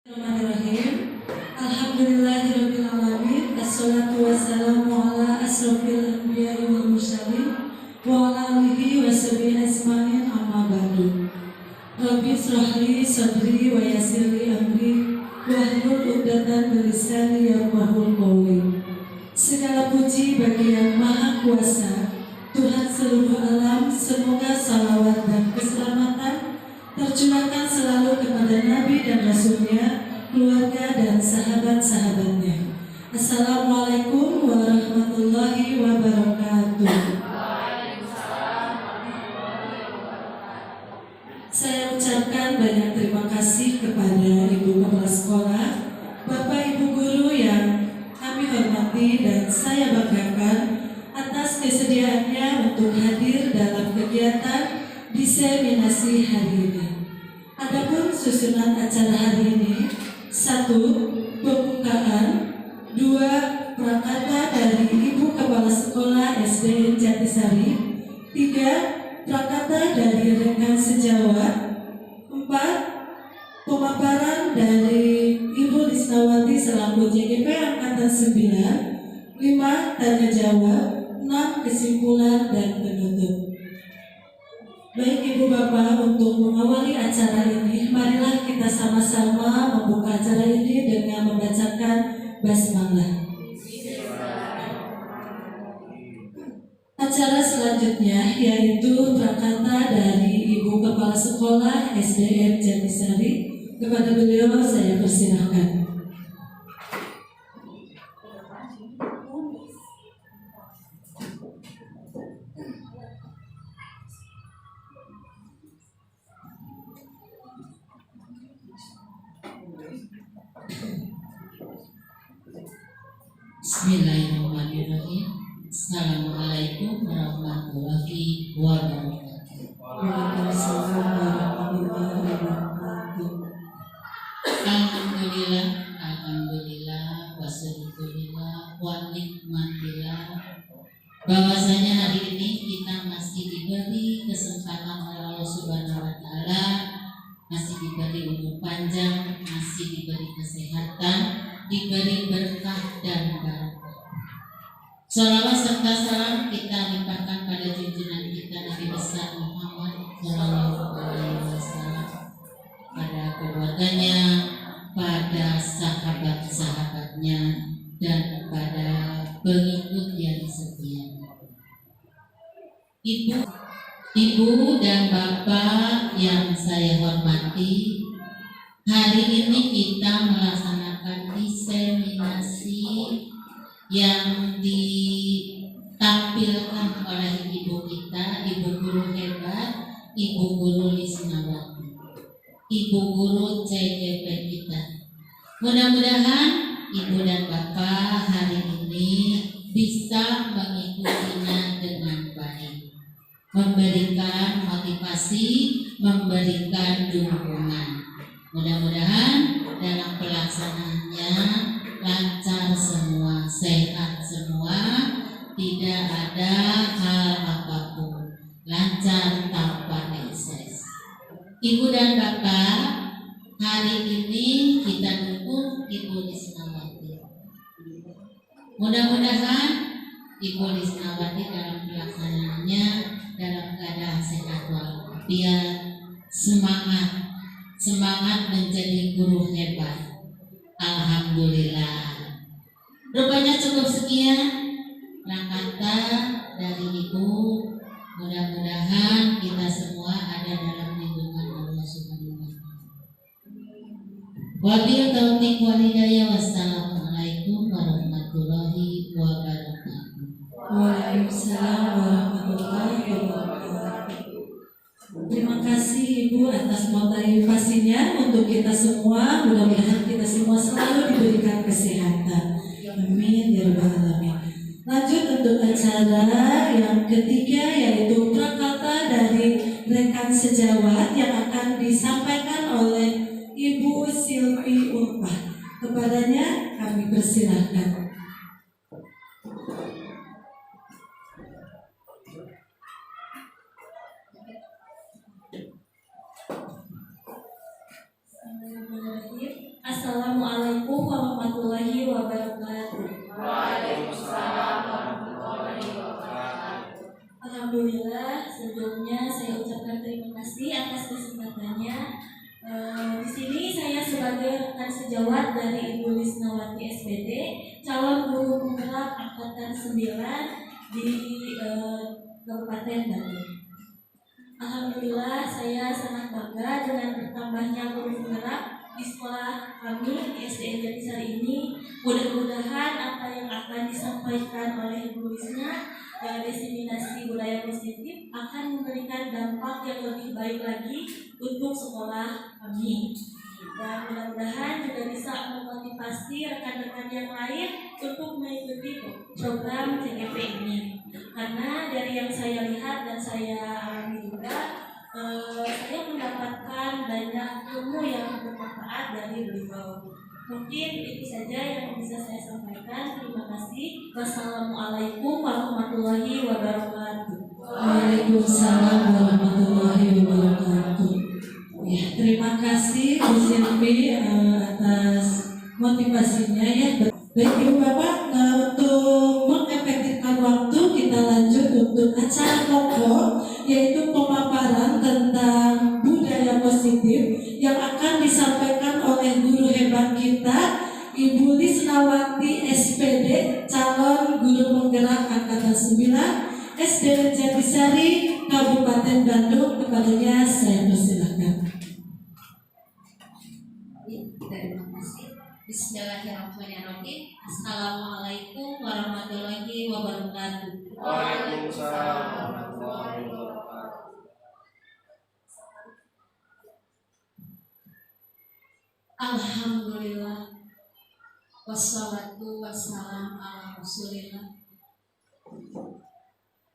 Bismillahirrahmanirrahim. Alhamdulillahirabbil alamin. Assalatu wassalamu ala asrofil anbiya'i wal mursalin wa ala alihi washabihi ajmain, amma ba'du. Rabbi shrahli sadri wa yassirli amri wahlul 'uqdatam min lisani yafqahul qawli. Segala puji bagi Yang Maha Kuasa, Tuhan seluruh alam. Semoga salawat dan keselamatan tercurahkan selalu kepada Nabi dan Rasulnya, keluarga dan sahabat-sahabatnya. Assalamualaikum warahmatullahi wabarakatuh. Saya ucapkan banyak terima kasih kepada Ibu Kepala Sekolah, Bapak Ibu Guru yang kami hormati dan saya banggakan atas kesediaannya untuk hadir dalam kegiatan diseminasi hari ini. Adapun susunan acara hari ini: 1. Pembukaan. 2. Prakata dari Ibu Kepala Sekolah SDN Jatisari. 3. Prakata dari rekan sejawat. 4. Pemaparan dari Ibu Lisnawati selaku JGP Angkatan 9. 5. Tanya jawab. 6. Kesimpulan dan penutup. Baik Ibu Bapak, untuk mengawali acara ini, marilah kita sama-sama membuka acara ini dengan membacakan basmalah. Acara selanjutnya yaitu prakata dari Ibu Kepala Sekolah SDN Jatisari. Kepada beliau saya persilahkan. Bismillahirrahmanirrahim. Assalamualaikum warahmatullahi wabarakatuh. Waalaikumsalam warahmatullahi wabarakatuh. Alhamdulillah, alhamdulillah, wasyukurillah, wa nikmatillah. Bahwasanya hari ini kita masih diberi kesempatan oleh Allah Subhanahu wa taala, masih diberi umur panjang, masih diberi kesehatan, diberi berkah dan barakah. Salawat serta salam kita limpahkan pada junjungan kita Nabi besar Muhammad Sallallahu Alaihi Wasallam, pada keluarganya, pada sahabat-sahabatnya, dan pada pengikut yang setia. Ibu dan Bapak yang saya hormati, hari ini kita melaksanakan diseminasi yang ditampilkan oleh ibu kita, ibu guru hebat, ibu guru Lisnawati, ibu guru CGP kita. Mudah-mudahan ibu dan bapak hari ini bisa mengikutinya dengan baik, memberikan motivasi, memberikan dukungan. Mudah-mudahan dalam pelaksanaannya lancar semua, sehat semua, tidak ada hal apapun, lancar tanpa ekses. Ibu dan bapak, hari ini kita dukung Ibu Lisnawati. Mudah-mudahan Ibu Lisnawati dalam pelaksanaannya dalam keadaan sehat walafiat, semangat menjadi guru hebat. Alhamdulillah. Rupanya cukup sekian kata dari Ibu. Mudah-mudahan kita semua ada dalam lindungan Allah Subhanahu wa taala. Wabil taufiq wal hidayah. Wassalamualaikum warahmatullahi wabarakatuh. Waalaikumsalam warahmatullahi wabarakatuh. Terima kasih Ibu atas motivasinya untuk kita semua. Mudah-mudahan kita semua selalu diberikan kesehatan. Amin ya rabbal alamin. Lanjut untuk acara yang ketiga yaitu prakata dari rekan sejawat yang akan disampaikan oleh Ibu Silvi Urpah. Kepadanya kami persilahkan. sebagai rekan sejawat dari Ibu Lisnawati SPD, calon guru penggerak angkatan 9 di Kabupaten Bandung. Alhamdulillah, saya sangat bangga dengan bertambahnya guru penggerak di sekolah kami di SDN Jatisari ini. Mudah-mudahan apa yang akan disampaikan oleh Ibu Lisna, diseminasi budaya positif, akan memberikan dampak yang lebih baik lagi untuk sekolah kami. Dan mudah-mudahan juga bisa memotivasi rekan-rekan yang lain untuk mengikuti program CGP ini. Karena dari yang saya lihat dan saya alami juga, saya mendapatkan banyak ilmu yang bermanfaat dari beliau. Mungkin itu saja yang bisa saya sampaikan. Terima kasih. Wassalamualaikum warahmatullahi wabarakatuh. Waalaikumsalam warahmatullahi wabarakatuh. Ya, terima kasih Bu Silvi atas motivasinya ya. Baik Ibu Bapak, untuk mengefektifkan waktu kita lanjut untuk acara pokok, yaitu pemaparan tentang budaya positif yang akan disampaikan oleh guru hebat kita, Ibu Lisnawati SPD, calon guru penggerak angkatan 9 SDN Jatisari, Kabupaten Bandung. Kepadanya saya persilakan. Terima kasih. Bismillahirrahmanirrahim. Assalamualaikum warahmatullahi wabarakatuh. Waalaikumsalam warahmatullahi wabarakatuh. Alhamdulillah. Wassalatu wassalam ala Rasulillah.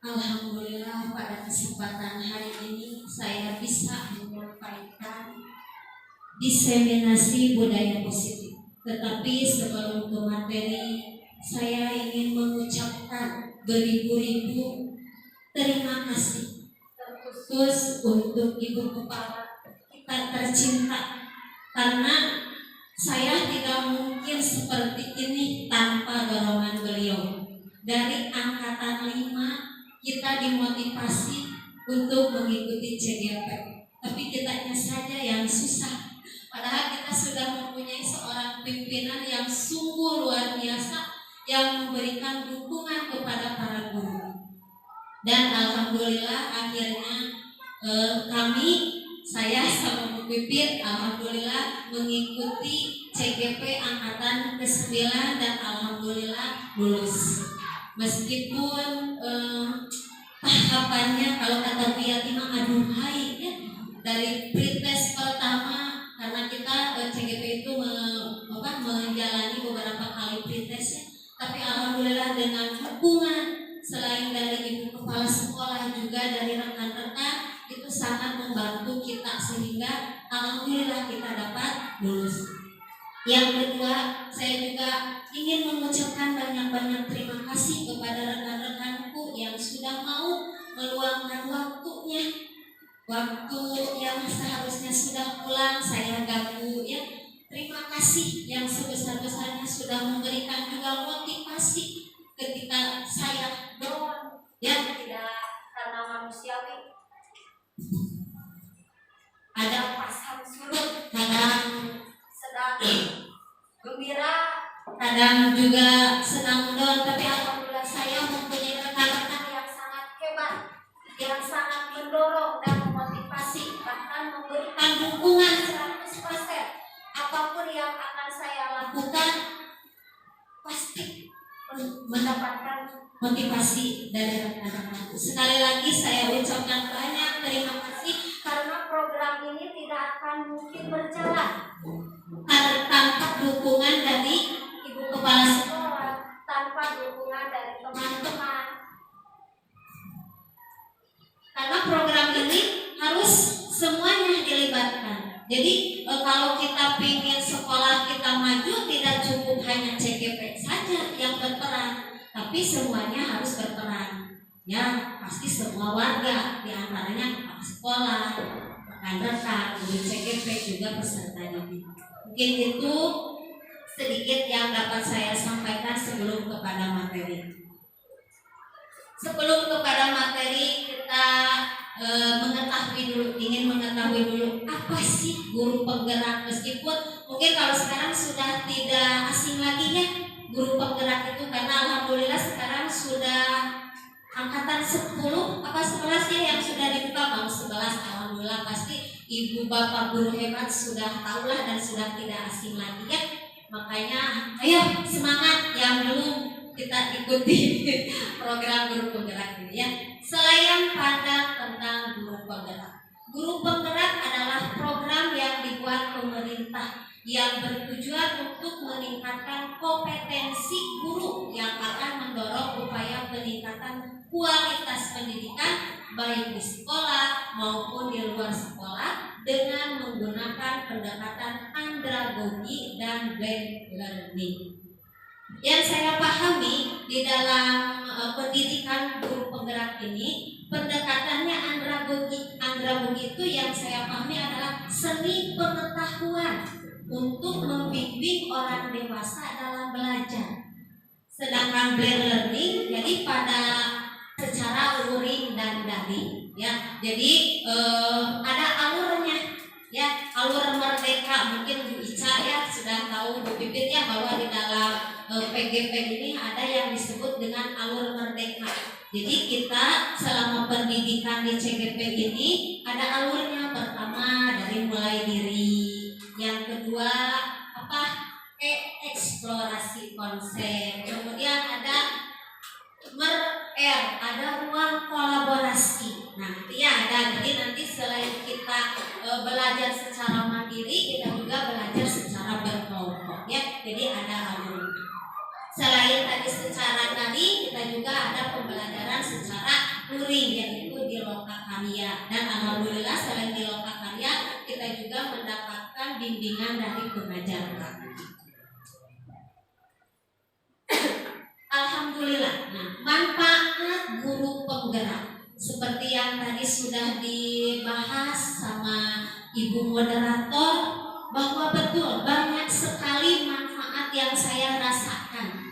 Alhamdulillah, pada kesempatan hari ini saya bisa menyampaikan diseminasi budaya positif. Tetapi sebelum ke materi, saya ingin mengucapkan beribu-ribu terima kasih terkhusus untuk Ibu Kepala kita tercinta, karena saya tidak mungkin seperti ini tanpa dorongan beliau. Dari angkatan 5 kita dimotivasi untuk mengikuti CGP, tapi kitanya saja yang susah. Padahal kita sudah mempunyai seorang pimpinan yang sungguh luar biasa, yang memberikan dukungan kepada para guru. Dan alhamdulillah akhirnya saya sama Bu Pipit alhamdulillah mengikuti CGP angkatan ke-9 dan alhamdulillah lulus. Meskipun tahapannya kalau kata Bu Yati mah aduhai ya, dari pretest pertama, karena kita CGP itu menjalani beberapa kali pretest ya, tapi alhamdulillah dengan dukungan selain dari Ibu Kepala Sekolah juga dari rekan-rekan itu sangat membantu kita sehingga alhamdulillah kita dapat lulus. Yang kedua, saya juga ingin mengucapkan banyak-banyak terima kasih kepada rekan-rekanku yang sudah mau meluangkan waktunya. Waktu yang seharusnya sudah pulang saya ganggu ya. Terima kasih yang sebesar-besarnya sudah memberikan juga motivasi ketika saya down ya, tidak karena manusiawi. Ada pasang surut, kadang sedang gembira, kadang juga sedang down, tapi alhamdulillah saya mempunyai rekan-rekan yang sangat hebat, yang sangat mendorong dan memotivasi, bahkan memberikan dukungan 100%. Apapun yang akan saya lakukan pasti mendapatkan motivasi dari rekan-rekan. Sekali lagi saya ucapkan banyak terima kasih, karena program ini tidak akan mungkin berjalan tanpa dukungan dari Ibu Kepala Sekolah, tanpa dukungan dari teman-teman. Karena program ini harus semuanya dilibatkan. Jadi kalau kita ingin sekolah kita maju, tidak cukup hanya CGP saja yang berperan, tapi semuanya harus berperan. Ya, pasti semua warga, diantaranya kepala sekolah, rekan-rekan, guru CGP juga peserta didik. Mungkin itu sedikit yang dapat saya sampaikan sebelum kepada materi. Sebelum kepada materi, kita ingin mengetahui dulu apa sih guru penggerak, meskipun mungkin kalau sekarang sudah tidak asing lagi ya guru penggerak itu, karena alhamdulillah sekarang sudah angkatan 10 apa 11 ya yang sudah dibuka, mau 11, alhamdulillah pasti ibu bapak guru hebat sudah tahulah dan sudah tidak asing lagi ya. Makanya ayo semangat yang belum, kita ikuti program guru penggerak ini ya. Selain pandang tentang guru penggerak, guru penggerak adalah program yang dibuat pemerintah yang bertujuan untuk meningkatkan kompetensi guru yang akan mendorong upaya peningkatan kualitas pendidikan baik di sekolah maupun di luar sekolah dengan menggunakan pendekatan andragogi dan blended learning. Yang saya pahami di dalam pendidikan guru penggerak ini, pendekatannya andragogi. Andragogi itu yang saya pahami adalah seni pengetahuan untuk membimbing orang dewasa dalam belajar. Sedangkan blended learning jadi pada secara luring dan daring ya. Jadi ada alurnya ya, alur merdeka. Mungkin Bu Ica ya sudah tahu, Bu Pipit ya, bahwa di dalam PGP ini ada yang disebut dengan alur merdeka. Jadi kita selama pendidikan di CGP ini ada alurnya. Pertama dari mulai diri, yang kedua eksplorasi konsep, kemudian ada ada ruang kolaborasi. Nah itu ya ada. Jadi nanti selain kita belajar secara mandiri, kita juga belajar secara berkelompok ya. Jadi ada alur. Selain tadi secara tadi, kita juga ada pembelajaran secara luring, yaitu di lokakarya. Dan alhamdulillah selain di lokakarya, kita juga mendapatkan bimbingan dari pengajar kami. Alhamdulillah. Nah, manfaat guru penggerak seperti yang tadi sudah dibahas sama Ibu moderator, bahwa betul banyak sekali manfaat yang saya rasakan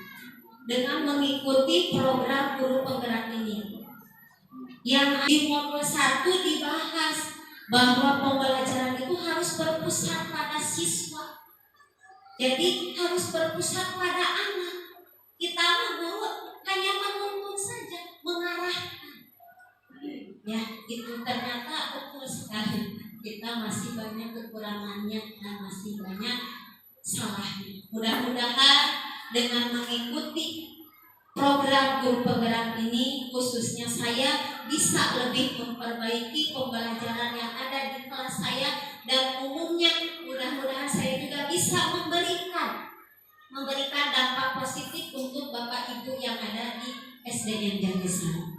dengan mengikuti program guru penggerak ini. Yang di modul 1 dibahas bahwa pembelajaran itu harus berpusat pada siswa. Jadi harus berpusat pada anak. Kita guru hanya menuntun saja, mengarahkan. Ya, itu ternyata betul sekali. Kita masih banyak kekurangannya dan masih banyak salahnya. Mudah-mudahan dengan mengikuti program guru penggerak ini, khususnya saya bisa lebih memperbaiki pembelajaran yang ada di kelas saya, dan umumnya mudah-mudahan saya juga bisa memberikan dampak positif untuk Bapak Ibu yang ada di SDN Jatisari.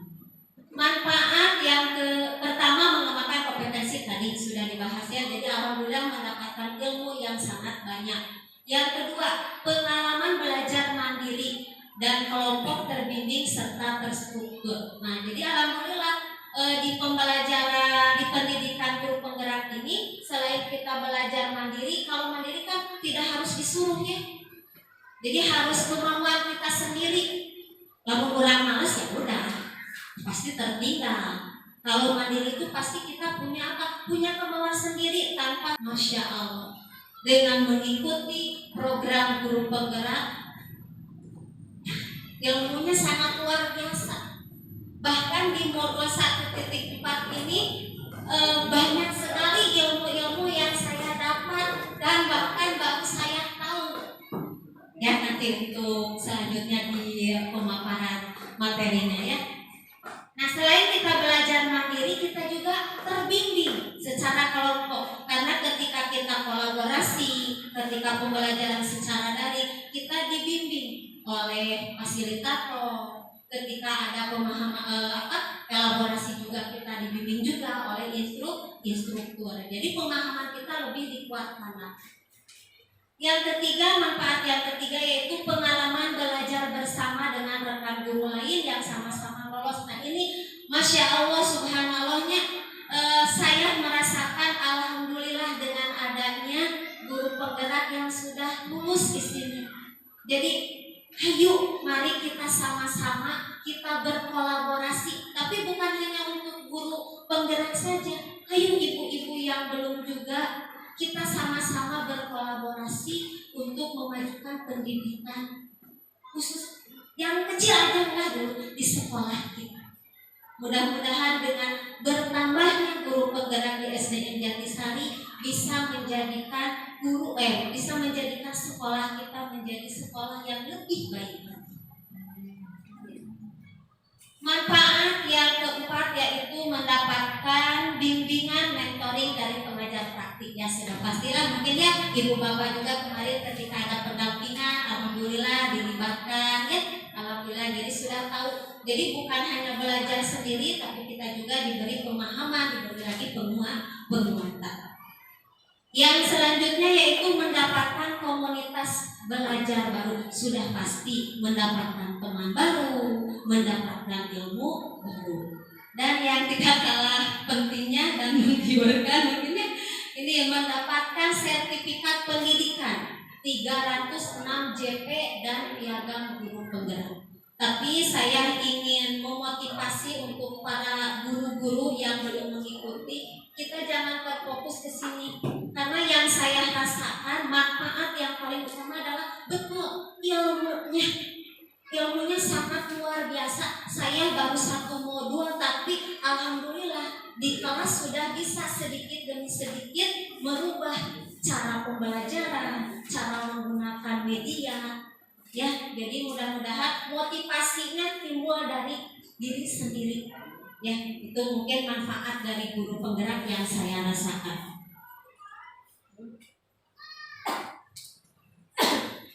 Manfaat yang pertama, mengembangkan kompetensi, tadi sudah dibahas ya. Jadi alhamdulillah mendapatkan ilmu yang sangat banyak. Yang kedua, pengalaman belajar mandiri dan kelompok terbimbing serta terstruktur. Nah, jadi alhamdulillah di pembelajaran di pendidikan guru penggerak ini, selain kita belajar mandiri, kalau mandiri kan tidak harus disuruh ya. Jadi harus kemauan kita sendiri. Kalau kurang males ya udah, pasti tertinggal. Kalau mandiri itu pasti kita punya apa? Punya kemauan sendiri tanpa, Masya Allah. Dengan mengikuti program guru penggerak, ilmunya sangat luar biasa. Bahkan di modul 1.4 ini banyak sekali ilmu-ilmu yang saya dapat dan bahkan baru saya tahu. Ya, nanti untuk selanjutnya di pemaparan materinya ya. Nah, selain kita belajar mandiri, kita juga terbimbing secara kelompok. Karena ketika kita kolaborasi, ketika pembelajaran secara daring, kita dibimbing oleh fasilitator. Ketika ada pemahaman elaborasi juga kita dibimbing juga oleh instruktur. Jadi pemahaman kita lebih dikuatkan. Yang ketiga, manfaat yang ketiga yaitu pengalaman belajar bersama dengan rekan guru lain yang sama-sama lolos. Nah ini Masya Allah subhanallahnya, saya merasakan alhamdulillah dengan adanya guru penggerak yang sudah lulus di sini. Jadi ayo mari kita sama-sama kita berkolaborasi, tapi bukan hanya untuk guru penggerak saja. Ayo ibu-ibu yang belum juga, kita sama-sama berkolaborasi untuk memajukan pendidikan khusus yang kecil aja lah dulu di sekolah kita. Mudah-mudahan dengan bertambahnya guru penggerak di SDN Jatisari bisa menjadikan bisa menjadikan sekolah kita menjadi sekolah yang lebih baik. Manfaat yang keempat yaitu mendapatkan bimbingan mentoring dari pengajar praktik. Ya sudah pastilah mungkin ya ibu bapak juga kemarin ketika ada pendampingan, alhamdulillah dilibatkan ya, alhamdulillah jadi sudah tahu. Jadi bukan hanya belajar sendiri, tapi kita juga diberi pemahaman, diberi lagi penguatan. Yang selanjutnya yaitu mendapatkan komunitas belajar baru. Sudah pasti mendapatkan teman baru, mendapatkan ilmu baru. Dan yang tidak kalah pentingnya dan menggiurkan mungkinnya ini mendapatkan sertifikat pendidikan 306 JP dan piagam guru penggerak. Tapi saya ingin memotivasi untuk para guru-guru yang belum mengikuti, kita jangan terfokus ke sini. Karena yang saya rasakan manfaat yang paling utama adalah betul ilmunya sangat luar biasa. Saya baru 1 modul, tapi alhamdulillah di kelas sudah bisa sedikit demi sedikit merubah cara pembelajaran, cara menggunakan media. Ya, jadi mudah-mudahan motivasinya timbul dari diri sendiri. Ya, itu mungkin manfaat dari guru penggerak yang saya rasakan.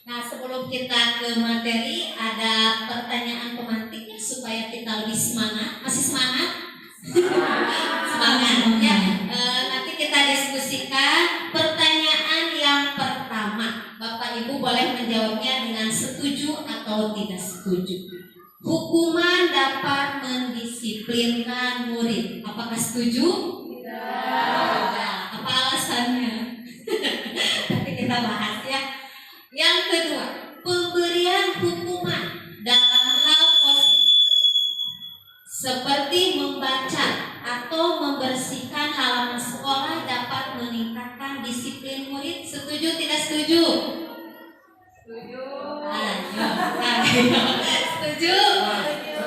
Nah, sebelum kita ke materi, ada pertanyaan pemantik supaya kita lebih semangat. Masih semangat? Semangat. Ya, nanti kita diskusikan pertanyaan yang pertama. Bapak Ibu boleh menjawabnya dengan setuju atau tidak setuju. Hukuman dapat mendisiplinkan murid. Apakah setuju? Tidak. Apa alasannya? Nanti kita bahas ya. Yang kedua, pemberian hukuman dalam hal positif seperti membaca atau membersihkan halaman sekolah dapat meningkatkan disiplin murid. Setuju tidak setuju? Setuju. Setuju?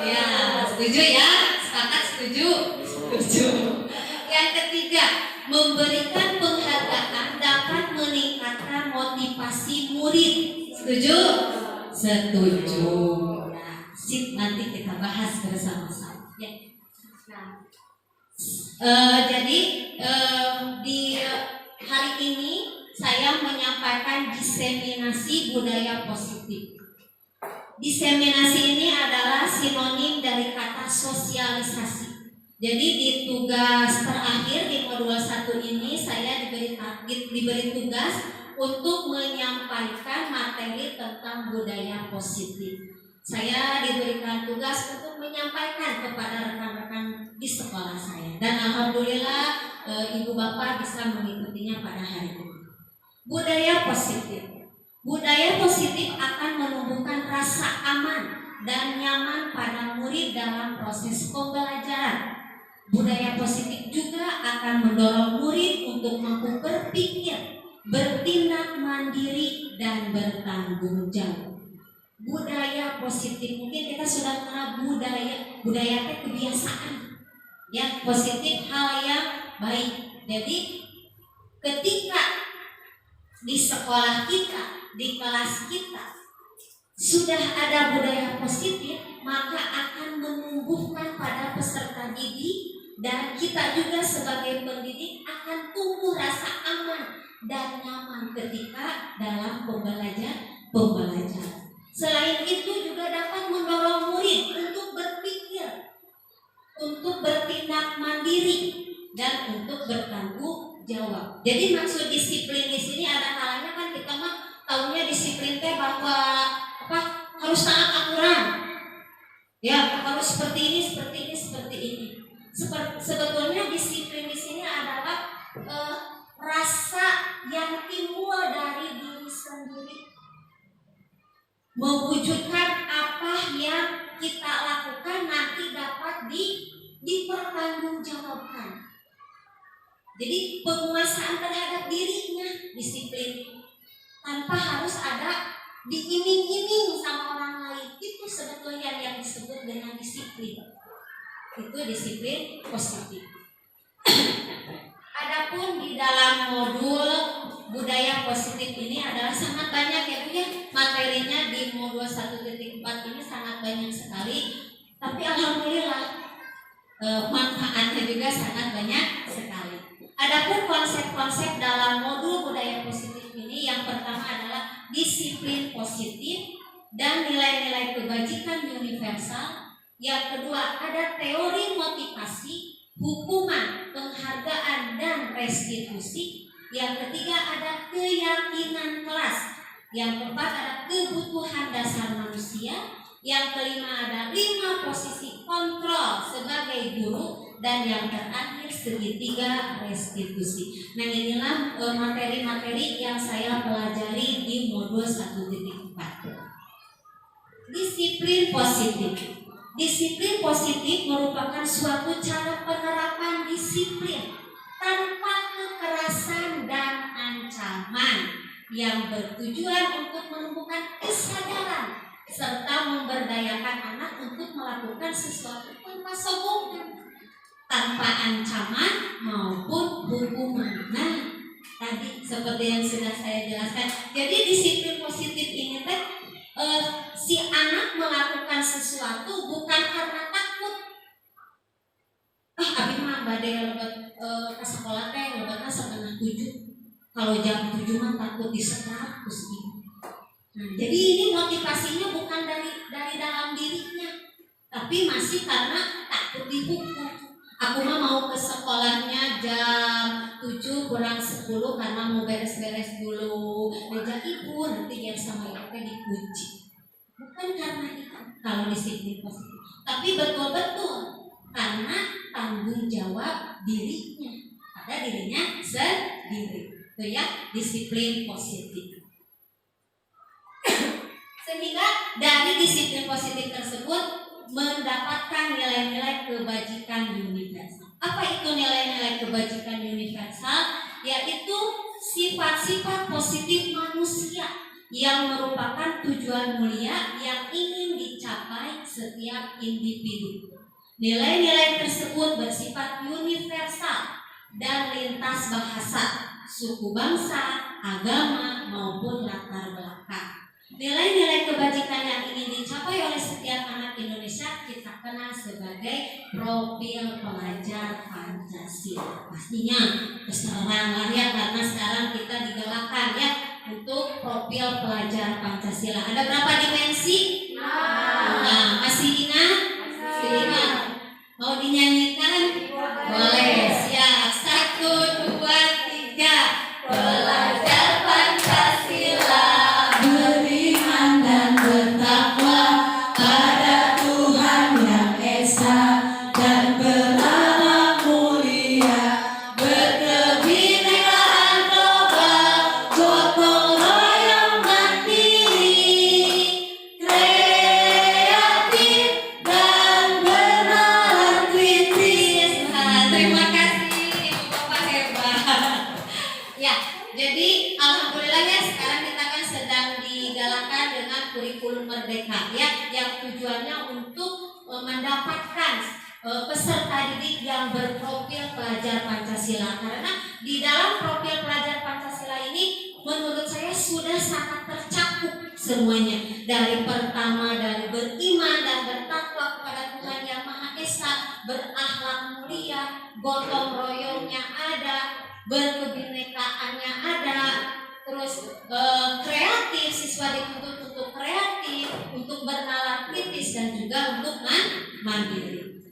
Ya, setuju ya. Sepakat setuju? Setuju. Yang ketiga, memberikan penghargaan dapat meningkatkan motivasi murid. Setuju? Setuju. Ya, sip, nanti kita bahas bersama-sama. Ya. Jadi di hari ini saya menyampaikan diseminasi budaya positif. Diseminasi ini adalah sinonim dari kata sosialisasi. Jadi di tugas terakhir di modul 1 ini saya diberi tugas untuk menyampaikan materi tentang budaya positif. Saya diberikan tugas untuk menyampaikan kepada rekan-rekan di sekolah saya. Dan alhamdulillah ibu bapak bisa mengikutinya pada hari ini. Budaya positif. Budaya positif akan menumbuhkan rasa aman dan nyaman pada murid dalam proses pembelajaran. Budaya positif juga akan mendorong murid untuk mampu berpikir, bertindak mandiri, dan bertanggung jawab. Budaya positif, mungkin kita sudah kenal budaya itu kebiasaan. Ya, positif hal yang baik. Jadi ketika di sekolah kita, di kelas kita sudah ada budaya positif, maka akan menumbuhkan pada peserta didik dan kita juga sebagai pendidik akan tumbuh rasa aman dan nyaman ketika dalam pembelajaran. Selain itu juga dapat mendorong murid untuk berpikir, untuk bertindak mandiri, dan untuk bertanggung jawab. Jadi maksud disiplin di sini ada kalanya kan kita mah tahunya disiplin teh bahwa harus taat aturan. Ya, harus seperti ini. Sebetulnya disiplin di sini adalah rasa yang timbul dari diri sendiri, mewujudkan apa yang kita lakukan nanti dapat dipertanggungjawabkan. Jadi penguasaan terhadap dirinya, disiplin tanpa harus ada diiming-iming sama orang lain. Itu sebetulnya yang disebut dengan disiplin. Itu disiplin positif. Adapun di dalam modul budaya positif ini adalah sangat banyak ya Bu ya. Materinya di modul 1.4 ini sangat banyak sekali. Tapi alhamdulillah manfaatnya juga sangat banyak sekali. Adapun konsep-konsep dalam modul budaya positif ini, yang pertama adalah disiplin positif dan nilai-nilai kebajikan universal. Yang kedua ada teori motivasi, hukuman, penghargaan, dan restitusi. Yang ketiga ada keyakinan kelas. Yang keempat ada kebutuhan dasar manusia. Yang kelima ada 5 posisi kontrol sebagai guru. Dan yang terakhir segitiga restitusi. Nah inilah materi-materi yang saya pelajari di modul 1.4. Disiplin positif. Disiplin positif merupakan suatu cara penerapan disiplin tanpa kekerasan dan ancaman yang bertujuan untuk menumbuhkan kesadaran serta memberdayakan anak untuk melakukan sesuatu tanpa sombong, tanpa ancaman maupun hukuman. Nah, tadi seperti yang sudah saya jelaskan. Jadi disiplin positif ini si anak melakukan sesuatu bukan karena takut. Abi mah bade lebet ke sekolah teh lebetna 6:30. Kalau jam 7 mah takut disetrap terus ibu. Nah, jadi ini motivasinya bukan dari dalam dirinya, tapi masih karena takut dihukum. Aku mah mau ke sekolahnya jam 7 kurang 10 karena mau beres-beres dulu meja ibu, nanti biar sama ibu dikunci. Bukan karena itu kalau disiplin positif, tapi betul-betul karena tanggung jawab dirinya pada dirinya sendiri. Itu ya disiplin positif. Sehingga dari disiplin positif tersebut mendapatkan nilai-nilai kebajikan universal. Apa itu nilai-nilai kebajikan universal? Yaitu sifat-sifat positif manusia yang merupakan tujuan mulia yang ingin dicapai setiap individu. Nilai-nilai tersebut bersifat universal dan lintas bahasa, suku bangsa, agama, maupun latar belakang. Nilai-nilai kebajikan yang ingin dicapai oleh setiap anak Indonesia kita kenal sebagai profil pelajar Pancasila. Pastinya terserang lah ya, karena sekarang kita digalakkan ya untuk profil pelajar Pancasila. Ada berapa dimensi? Nah, masih ingat? Masih ingat. Mau dinyanyikan? Boleh. Siap. 1, 2, 3. Pelajar Pancasila beriman dan bertakwa pada Tuhan Yang Esa dan berakhlak mulia, berkebinekaan global, gotong royong mandiri, kreatif dan bernalar kritis. Terima kasih Ibu Bapak hebat. Ya, jadi alhamdulillah ya sekarang kita kan sedang digalakkan dengan kurikulum merdeka ya, yang tujuannya untuk mendapatkan peserta didik yang berprofil pelajar Pancasila. Karena di dalam profil pelajar Pancasila ini menurut saya sudah sangat tercakup semuanya. Dari pertama dari beriman dan bertakwa kepada Tuhan Yang Maha Esa, berakhlak mulia, gotong royongnya ada, berkebinekaannya ada, terus kreatif, siswa dituntut untuk kreatif, untuk bernalar kritis dan juga untuk mandiri.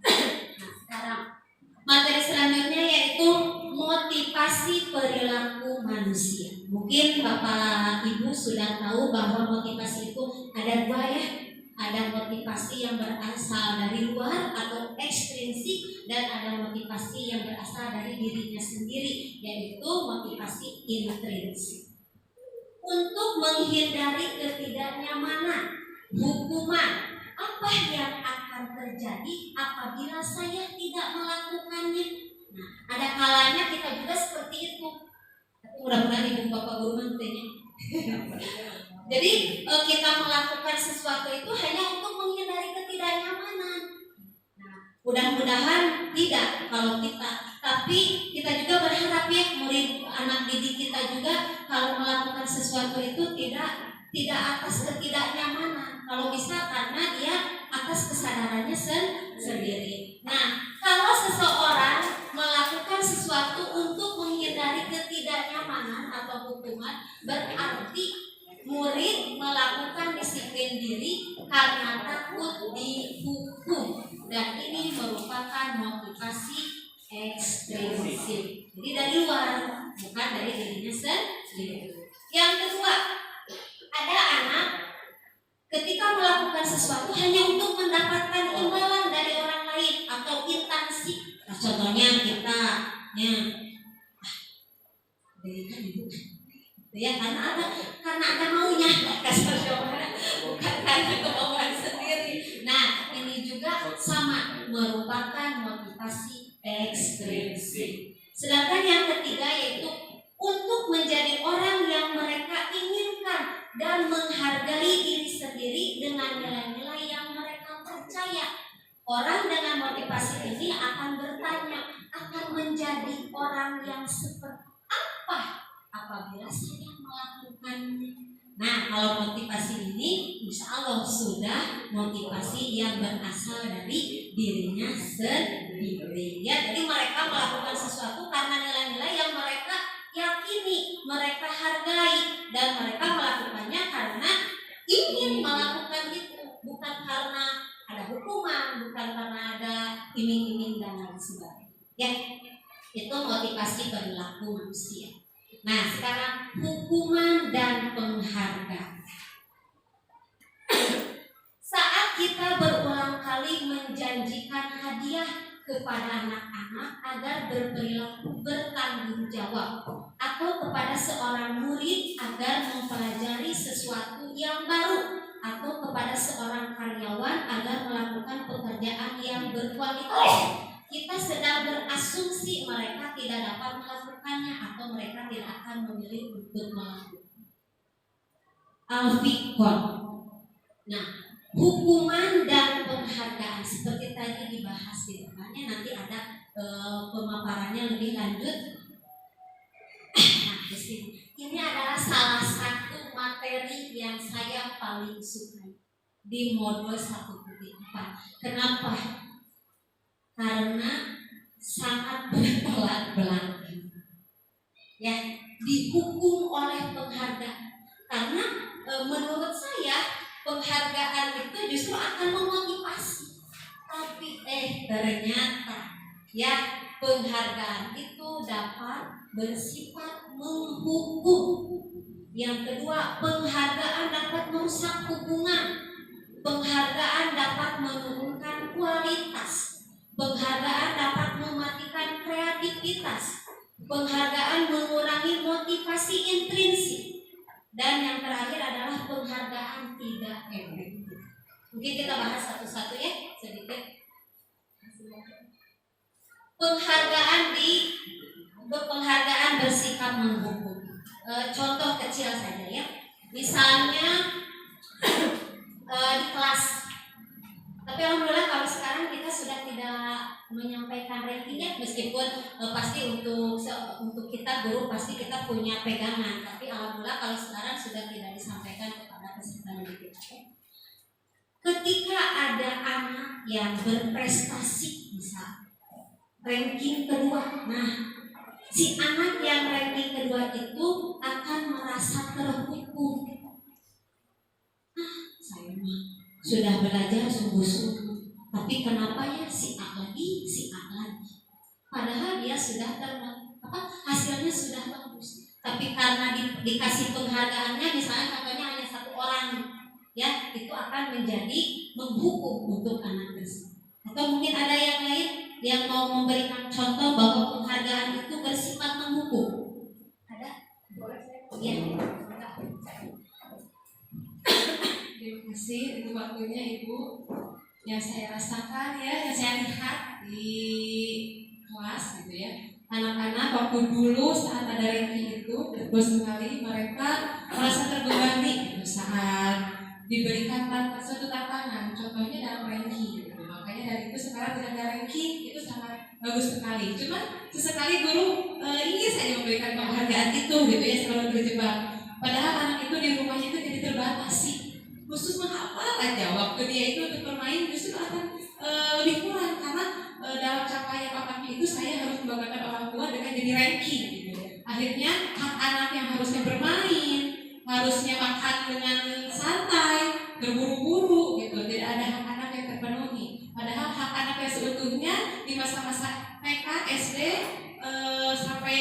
Nah, sekarang materi selanjutnya yaitu motivasi perilaku manusia. Mungkin Bapak Ibu sudah tahu bahwa motivasi itu ada dua ya. Ada motivasi yang berasal dari luar atau ekstrinsik, dan ada motivasi yang berasal dari dirinya sendiri, yaitu motivasi intrinsik. Untuk menghindari ketidaknyamanan, hukuman, apa yang akan terjadi apabila saya tidak melakukannya. Nah, ada kalanya kita juga seperti itu. Tapi mudah-mudahan ibu bapak guru mantunya. Jadi kita melakukan sesuatu itu hanya untuk menghindari ketidaknyamanan. Nah, mudah-mudahan tidak kalau kita, tapi kita juga berharap ya murid anak didik kita juga kalau melakukan sesuatu itu tidak atas ketidaknyamanan. Kalau bisa karena dia atas kesadarannya sendiri. Nah, kalau seseorang melakukan sesuatu untuk menghindari ketidaknyamanan atau hukuman, berarti murid melakukan disiplin diri karena takut dihukum, dan ini merupakan motivasi ekstrinsik. Jadi dari luar, bukan dari dirinya sendiri. Yang kedua, ada anak ketika melakukan sesuatu hanya untuk mendapatkan imbalan dari orang lain atau instansi. Nah, contohnya kita berikan ibu ya karena ada maunya, bukan karena kemauan sendiri. Nah, ini juga sama merupakan motivasi ekstrinsik. Sedangkan yang ketiga yaitu untuk menjadi orang yang mereka inginkan dan menghargai diri sendiri dengan nilai-nilai yang mereka percaya. Orang dengan motivasi ini akan bertanya, akan menjadi orang yang seperti apa apabila saya melakukannya. Nah, kalau motivasi ini insya Allah sudah motivasi yang berasal dari dirinya sendiri. Ya, jadi mereka melakukan sesuatu karena nilai-nilai yang mereka yakini, mereka hargai, dan mereka melakukannya karena ingin melakukan itu, bukan karena ada hukuman, bukan karena ada iming-iming dan lain sebagainya. Ya, itu motivasi perilaku manusia. Nah, sekarang hukuman dan penghargaan. Saat kita berulang kali menjanjikan hadiah kepada anak-anak agar berperilaku bertanggung jawab, atau kepada seorang murid agar mempelajari sesuatu yang baru, atau kepada seorang karyawan agar melakukan pekerjaan yang berkualitas, kita sedang berasumsi mereka tidak dapat melakukannya atau mereka tidak akan memilih untuk melakukan. Al-Fiqh. Nah, hukuman dan penghargaan seperti tadi dibahas di depannya, nanti ada pemaparannya lebih lanjut. Nah, di sini ini adalah salah satu materi yang saya paling suka di modul 1.4. Kenapa? Karena sangat berbelat-belat. Ya, dihukum oleh penghargaan. Karena menurut saya penghargaan itu justru akan memotivasi. Tapi ternyata ya penghargaan itu dapat bersifat menghukum. Yang kedua, penghargaan dapat merusak hubungan. Penghargaan dapat menurunkan kualitas. Penghargaan dapat mematikan kreativitas. Penghargaan mengurangi motivasi intrinsik. Dan yang terakhir adalah penghargaan tidak efektif. Mungkin kita bahas satu-satu ya, sedikit. Penghargaan bersikap menghukum. Contoh kecil saja ya. Misalnya di kelas. Tapi alhamdulillah kalau sekarang kita sudah tidak menyampaikan rankingnya, meskipun pasti untuk kita guru pasti kita punya pegangan. Tapi alhamdulillah kalau sekarang sudah tidak disampaikan kepada peserta didik kita. Ketika ada anak yang berprestasi, bisa ranking kedua, nah si anak yang ranking kedua itu akan merasa terhukum. Saya mah sudah belajar sungguh-sungguh, tapi kenapa ya si A lagi. Padahal dia sudah hasilnya sudah bagus. Tapi karena dikasih penghargaannya, misalnya contohnya hanya satu orang, ya itu akan menjadi menghukum untuk anak tersebut. Atau mungkin ada yang lain yang mau memberikan contoh bahwa penghargaan itu bersifat menghukum. Ada? Ya. Terima kasih untuk waktunya Ibu. Yang saya rasakan ya, yang saya lihat di kelas gitu ya. Anak-anak waktu dulu saat ada ranking itu betul sekali mereka merasa terbebani gitu, saat diberikan suatu tantangan, contohnya dalam ranking gitu. Makanya dari itu sekarang tidak ada ranking itu sangat bagus sekali. Cuma sesekali guru ingin saja memberikan penghargaan itu gitu ya, selalu terjebak. Padahal anak itu di rumahnya itu jadi terbatasi. Khusus menghafal aja waktu dia itu untuk bermain justru akan lebih kurang karena dalam capaian otaknya itu saya harus membanggakan orang tua dengan jadi ranking gitu ya. Akhirnya hak anak yang harusnya bermain, harusnya makan dengan santai, berburu-buru gitu, tidak ada hak anak yang terpenuhi. Padahal hak anak yang seutuhnya di masa-masa TK, SD sampai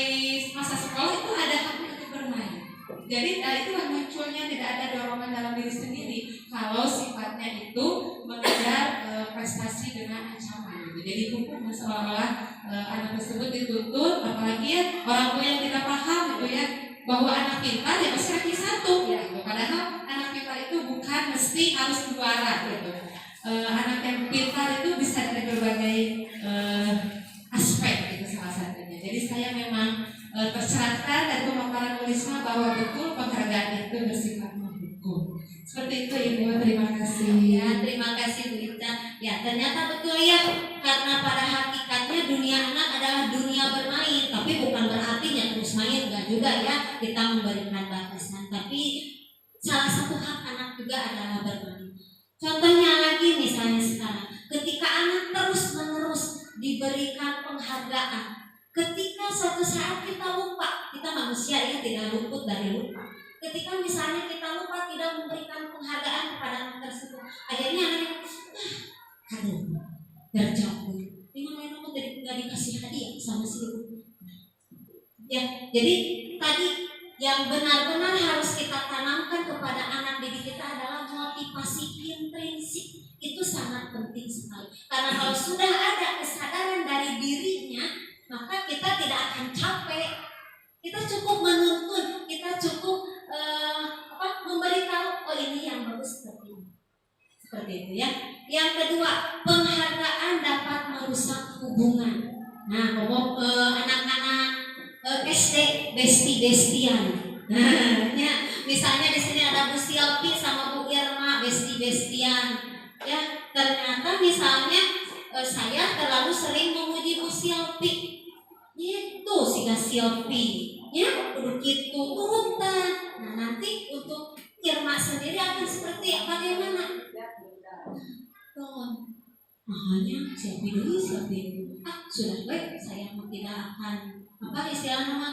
masa sekolah itu ada haknya untuk bermain. Jadi itulah munculnya tidak ada dorongan dalam diri sendiri kalau sifatnya itu mengejar prestasi dengan ancaman gitu. Jadi hukum seolah-olah anak tersebut dituntut, apalagi ya orang tua yang tidak paham gitu ya bahwa anak pintar ya pasti ranking 1 gitu. Padahal anak pintar itu bukan mesti harus juara gitu. Anak yang pintar itu bisa dari berbagai aspek gitu salah satunya. Jadi saya memang tercerahkan dari pemaparan Risma bahwa betul penghargaan itu bersifat menghukum. Seperti itu Ibu, terima kasih. Ya, terima kasih Bu Ica. Ya, ternyata betul ya, karena pada hakikatnya dunia anak adalah dunia bermain, tapi bukan berarti ya terus main, enggak juga ya. Kita memberikan batasan, tapi salah satu hak anak juga adalah bermain. Contohnya lagi misalnya sekarang, ketika anak terus-menerus diberikan penghargaan, ketika suatu saat kita lupa, kita manusia ya tidak luput dari lupa. Ketika misalnya kita lupa tidak memberikan penghargaan kepada anak tersebut, akhirnya anaknya aduh, terjatuh. Ini namanya aku tidak dikasih hadiah sama si ibu. Ya, jadi tadi yang benar-benar harus kita tanamkan kepada anak didik kita adalah motivasi intrinsik. Itu sangat penting sekali. Karena kalau sudah ada kesadaran dari dirinya, maka kita tidak akan capek. Kita cukup menuntun, kita cukup memberitahu, oh ini yang bagus seperti ini. Seperti itu ya. Yang kedua, penghargaan dapat merusak hubungan. Nah, ngomong anak-anak SD besti-bestian. Nah, ya, misalnya di sini ada Bu Silpi sama Bu Irma besti-bestian. Ya, ternyata misalnya saya terlalu sering memuji Bu Silpi. Itu si Silpi. Ya, begitu turutan. Nah, nanti untuk Irma sendiri akan seperti bagaimana? Makanya siapa dulu sudah baik, saya tidak akan istilahnya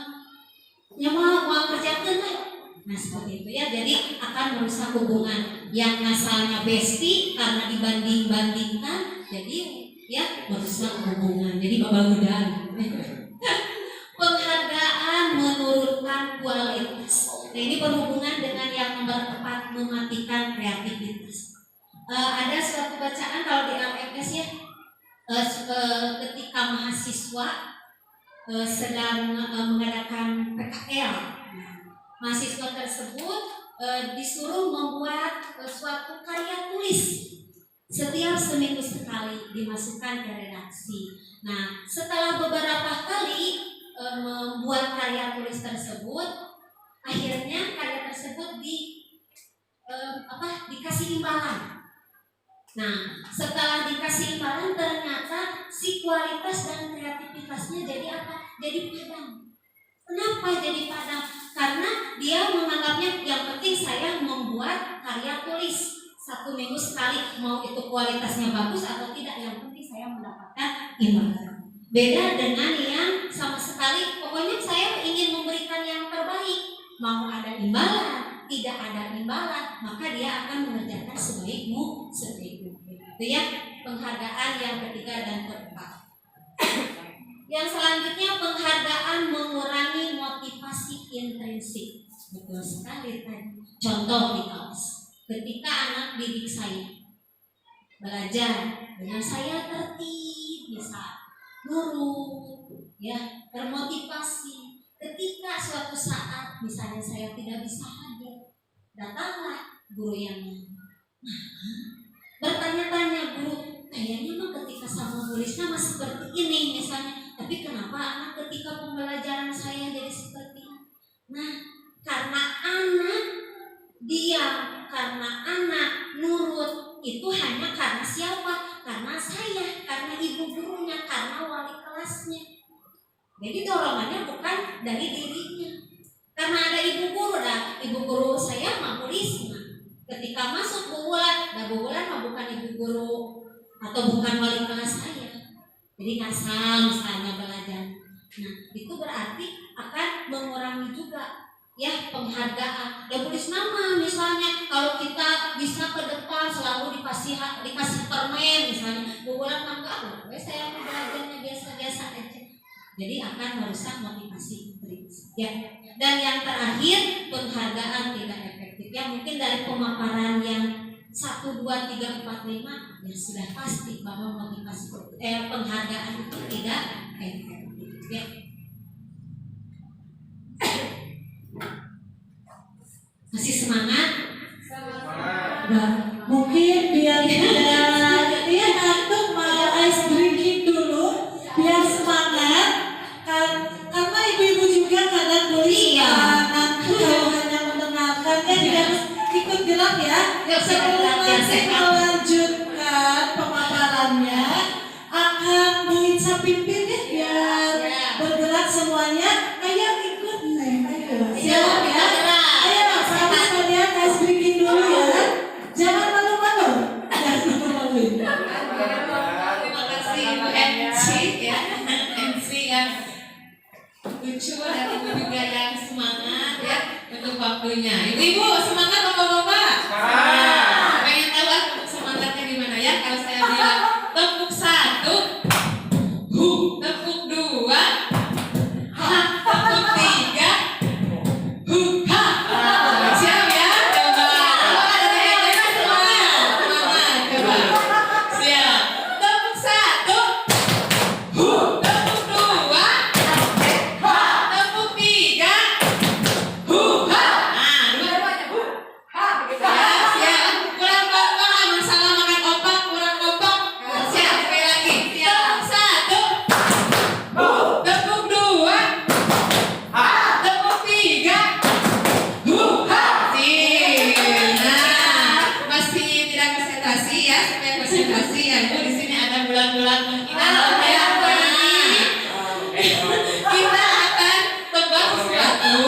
mau kerjakan lah. Nah seperti itu ya, jadi akan merusak hubungan yang asalnya besti karena dibanding-bandingkan, jadi ya merusak hubungan, jadi babagudan. Penghargaan menurunkan kualitas. Nah ini berhubungan dengan yang nomor 4, mematikan kreativitas. Ada suatu bacaan kalau di LMS ya, ketika mahasiswa sedang mengadakan PKL, mahasiswa tersebut disuruh membuat suatu karya tulis setiap seminggu sekali dimasukkan ke redaksi. Nah setelah beberapa kali membuat karya tulis tersebut, akhirnya karya tersebut dikasih imbalan. Nah, setelah dikasih imbalan ternyata si kualitas dan kreativitasnya jadi apa? Jadi padam. Kenapa jadi padam? Karena dia menganggapnya yang penting saya membuat karya tulis 1 minggu sekali, mau itu kualitasnya bagus atau tidak, yang penting saya mendapatkan imbalan. Beda dengan yang sama sekali pokoknya saya ingin memberikan yang terbaik, mau ada imbalan tidak ada imbalan, maka dia akan mengerjakan sebaikmu. Itu ya, penghargaan yang ketiga dan keempat. Yang selanjutnya, penghargaan mengurangi motivasi intrinsik. Betul sekali tadi. Contoh di kelas, ketika anak didik saya belajar dengan saya tertib, bisa nurut, ya, termotivasi. Ketika suatu saat misalnya saya tidak bisa hadir, datanglah guru yang lain. bertanya-tanya guru, kayaknya mah ketika sama nulisnya masih seperti ini misalnya, tapi kenapa anak ketika pembelajaran saya jadi seperti ini? Nah, karena anak diam, karena anak nurut, itu hanya karena siapa? Karena saya, karena ibu gurunya, karena wali kelasnya. Jadi dorongannya bukan dari dirinya. Karena ada ibu guru, ibu guru saya mah Risma. Ketika masuk Bu Wulan, Bu Wulan mah bukan ibu guru atau bukan wali kelas saya. Jadi ngasal misalnya belajar. Nah, itu berarti akan mengurangi juga ya penghargaan. Dan tulis nama misalnya kalau kita bisa ke depan selalu dikasih permen misalnya, Bu Wulan enggak, saya mau belajarnya biasa-biasa aja. Jadi akan merusak motivasi ya. Dan yang terakhir, penghargaan tidak efektif. Ya mungkin dari pemaparan yang 1, 2, 3, 4, 5 ya sudah pasti bahwa motivasi penghargaan itu tidak efektif ya. Masih semangat? Nah, mungkin biar tidak dia ngantuk mau ice drinking dulu biar semangat karena ibu-ibu juga kadang kuliah ngantuk kalau hanya mendengarkan kan juga harus ikut gerak ya. Sebelum nanti melanjutkan pemaparannya akan Bu Ica pimpin ya biar bergerak semuanya. Ayo ikut nih, ayo siap ya. Ayo sama sekalian ice drinking dulu ya. Jangan malu-malu. Jangan malu-malu. Terima kasih Ibu MC ya, MC yang lucu dan Ibu juga yang semangat ya untuk waktunya. Ibu-ibu semangat bapak-bapak. Pengen tahu semangatnya gimana ya? Kalau saya bilang tepuk 1, tepuk 2, tepuk 3, siap ya? Coba. Ada semangat. Coba. Siap. Tepuk 1, tepuk 2, tepuk 3, siap. Kurang kompak, masalah makan opak, kurang kompak. Siap, sekali lagi. Tepuk 1, tepuk 2, tepuk 3, Nah, masih tidak konsentrasi ya, supaya konsentrasi ya. Bu, di sini ada bulan-bulan menghilang ya. Kita akan tebak sesuatu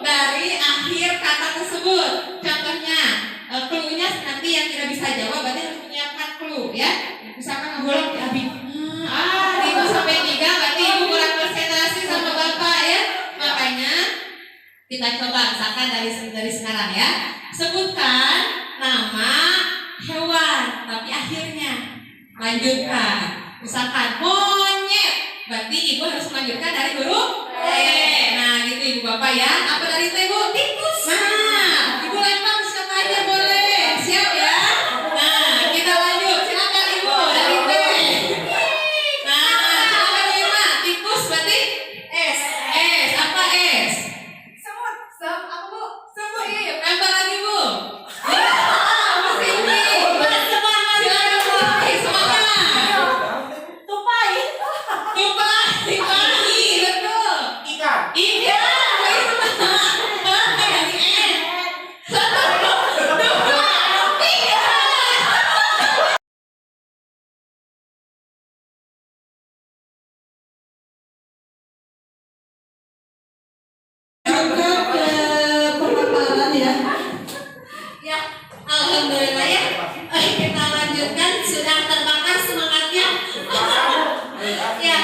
dari akhir kata tersebut. Contohnya, clue-nya nanti yang tidak bisa jawab berarti harus menyiapkan clue ya. Misalkan ngegolong di Abi. Di 1 sampai 3 berarti Ibu kurang konsentrasi sama Bapak ya. Makanya kita coba misalkan dari sekarang ya. Sebutkan nama hewan tapi akhirnya lanjutkan. Misalkan monyet, berarti Ibu harus melanjutkan dari huruf T. Nah, gitu Ibu Bapak ya. Apa dari T, Bu? Tikus. Nah, Ibu lempar siapa aja boleh. Siap ya? Nah, kita lanjut. Silakan Ibu dari T. Nah, silakan Lima. Tikus berarti S. S. Apa S? Semut. Apa Bu? Semut. Lempar lagi Bu. Masih ini. Silakan Bu. Semangat. Tupai. Tupai, betul. Ikan. Iya, Juga ke pemaparan ya. Ya, alhamdulillah ya. Kita lanjutkan, sudah terbakar semangatnya. Ya,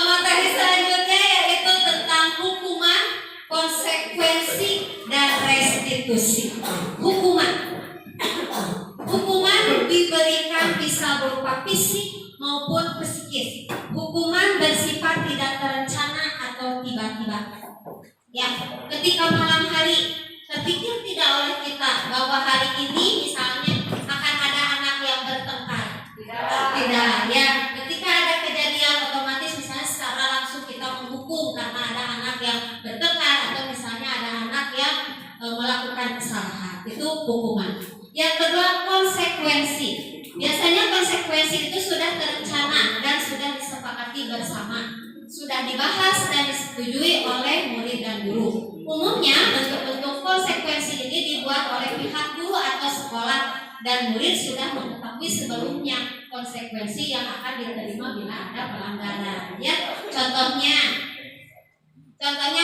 materi selanjutnya yaitu tentang hukuman, konsekuensi, dan restitusi. Hukuman diberikan bisa berupa fisik maupun psikis. Hukuman bersifat tidak terencana atau tiba-tiba. Ya, ketika malam hari terpikir tidak oleh kita bahwa hari ini misalnya akan ada anak yang bertengkar. Tidak, ya. Ketika ada kejadian otomatis misalnya secara langsung kita menghukum karena ada anak yang bertengkar atau misalnya ada anak yang melakukan kesalahan. Itu hukuman. Yang kedua, konsekuensi. Biasanya konsekuensi itu sudah terencana dan sudah disepakati bersama, sudah dibahas dan disetujui oleh murid dan guru. Umumnya bentuk-bentuk konsekuensi ini dibuat oleh pihak guru atau sekolah, dan murid sudah mengetahui sebelumnya konsekuensi yang akan diterima bila ada pelanggaran. Ya, contohnya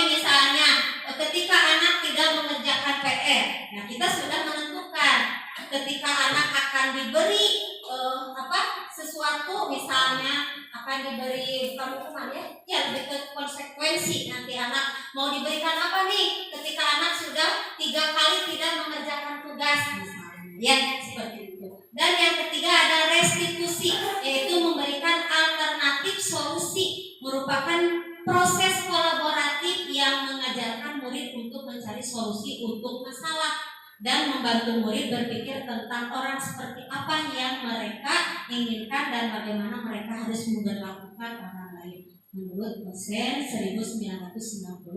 misalnya ketika anak tidak mengerjakan PR, nah kita sudah menentukan ketika anak akan diberi sesuatu, misalnya akan diberi hukuman ya lebih ke konsekuensi. Nanti anak mau diberikan apa nih ketika anak sudah 3 kali tidak mengerjakan tugas misalnya, ya seperti itu. Dan yang ketiga ada restitusi, yaitu memberikan alternatif solusi, merupakan proses kolaboratif yang mengajarkan murid untuk mencari solusi untuk masalah dan membantu murid berpikir tentang orang seperti apa yang mereka inginkan dan bagaimana mereka harus memperlakukan orang lain menurut dosen 1996.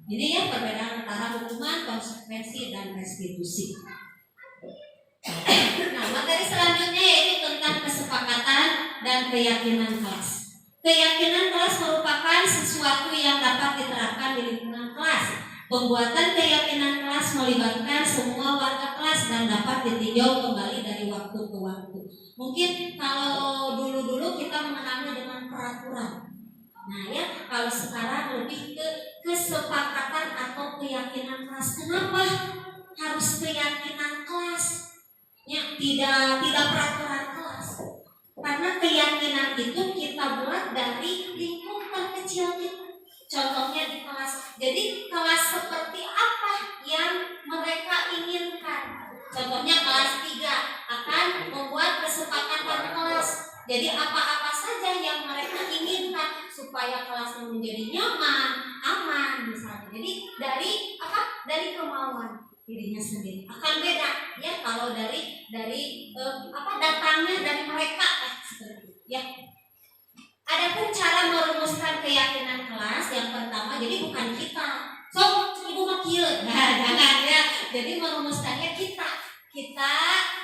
Ini ya perbedaan antara hukuman, konsekuensi, dan restitusi. Nah, materi selanjutnya yaitu tentang kesepakatan dan keyakinan kelas. Keyakinan kelas merupakan sesuatu yang dapat diterapkan di lingkungan kelas. Pembuatan keyakinan kelas melibatkan semua warga kelas dan dapat ditinjau kembali dari waktu ke waktu. Mungkin kalau dulu-dulu kita mengenalnya dengan peraturan. Nah ya, kalau sekarang lebih ke kesepakatan atau keyakinan kelas. Kenapa harus keyakinan kelas? Ya, tidak peraturan kelas. Karena keyakinan itu kita buat dari lingkup terkecil kita. Contohnya di kelas. Jadi kelas seperti apa yang mereka inginkan? Contohnya kelas 3 akan membuat kesepakatan kelas. Jadi apa-apa saja yang mereka inginkan supaya kelasnya menjadi nyaman, aman misalnya. Jadi dari kemauan dirinya sendiri. Akan beda ya kalau dari datangnya dari mereka seperti itu ya. Adapun cara merumuskan keyakinan kelas yang pertama, jadi bukan kita. So, ibu makil. Nah, jangan ya. Jadi merumuskannya kita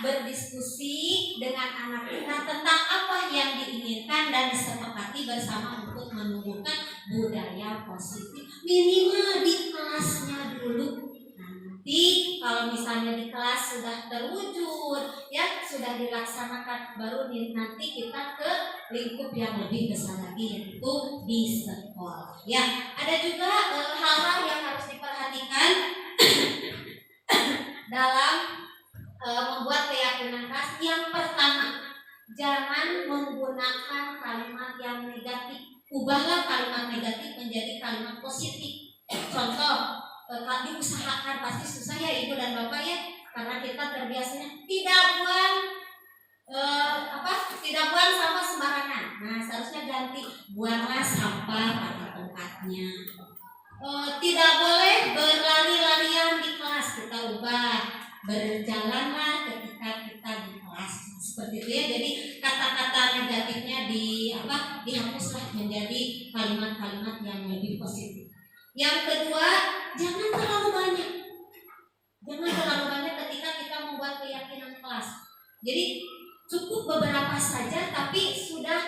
berdiskusi dengan anak kita tentang apa yang diinginkan dan disepakati bersama untuk menumbuhkan budaya positif. Minimal di kelasnya dulu. Nanti kalau misalnya di kelas sudah terwujud, ya sudah dilaksanakan, baru nanti kita ke lingkup yang lebih besar lagi, yaitu di sekolah. Ya, ada juga hal-hal yang harus diperhatikan dalam membuat keyakinan kelas. Yang pertama, jangan menggunakan kalimat yang negatif. Ubahlah kalimat negatif menjadi kalimat positif. Contoh, diusahakan, pasti susah ya ibu dan bapak ya, karena kita terbiasanya tidak buang sampah sembarangan. Nah, seharusnya ganti, buanglah sampah pada tempatnya. Tidak boleh berlari-larian di kelas, kita ubah berjalanlah ketika kita di kelas, seperti itu ya. Jadi kata-kata negatifnya dihapuslah menjadi kalimat-kalimat yang lebih positif. Yang kedua, jangan terlalu banyak ketika kita membuat keyakinan kelas. Jadi cukup beberapa saja, tapi sudah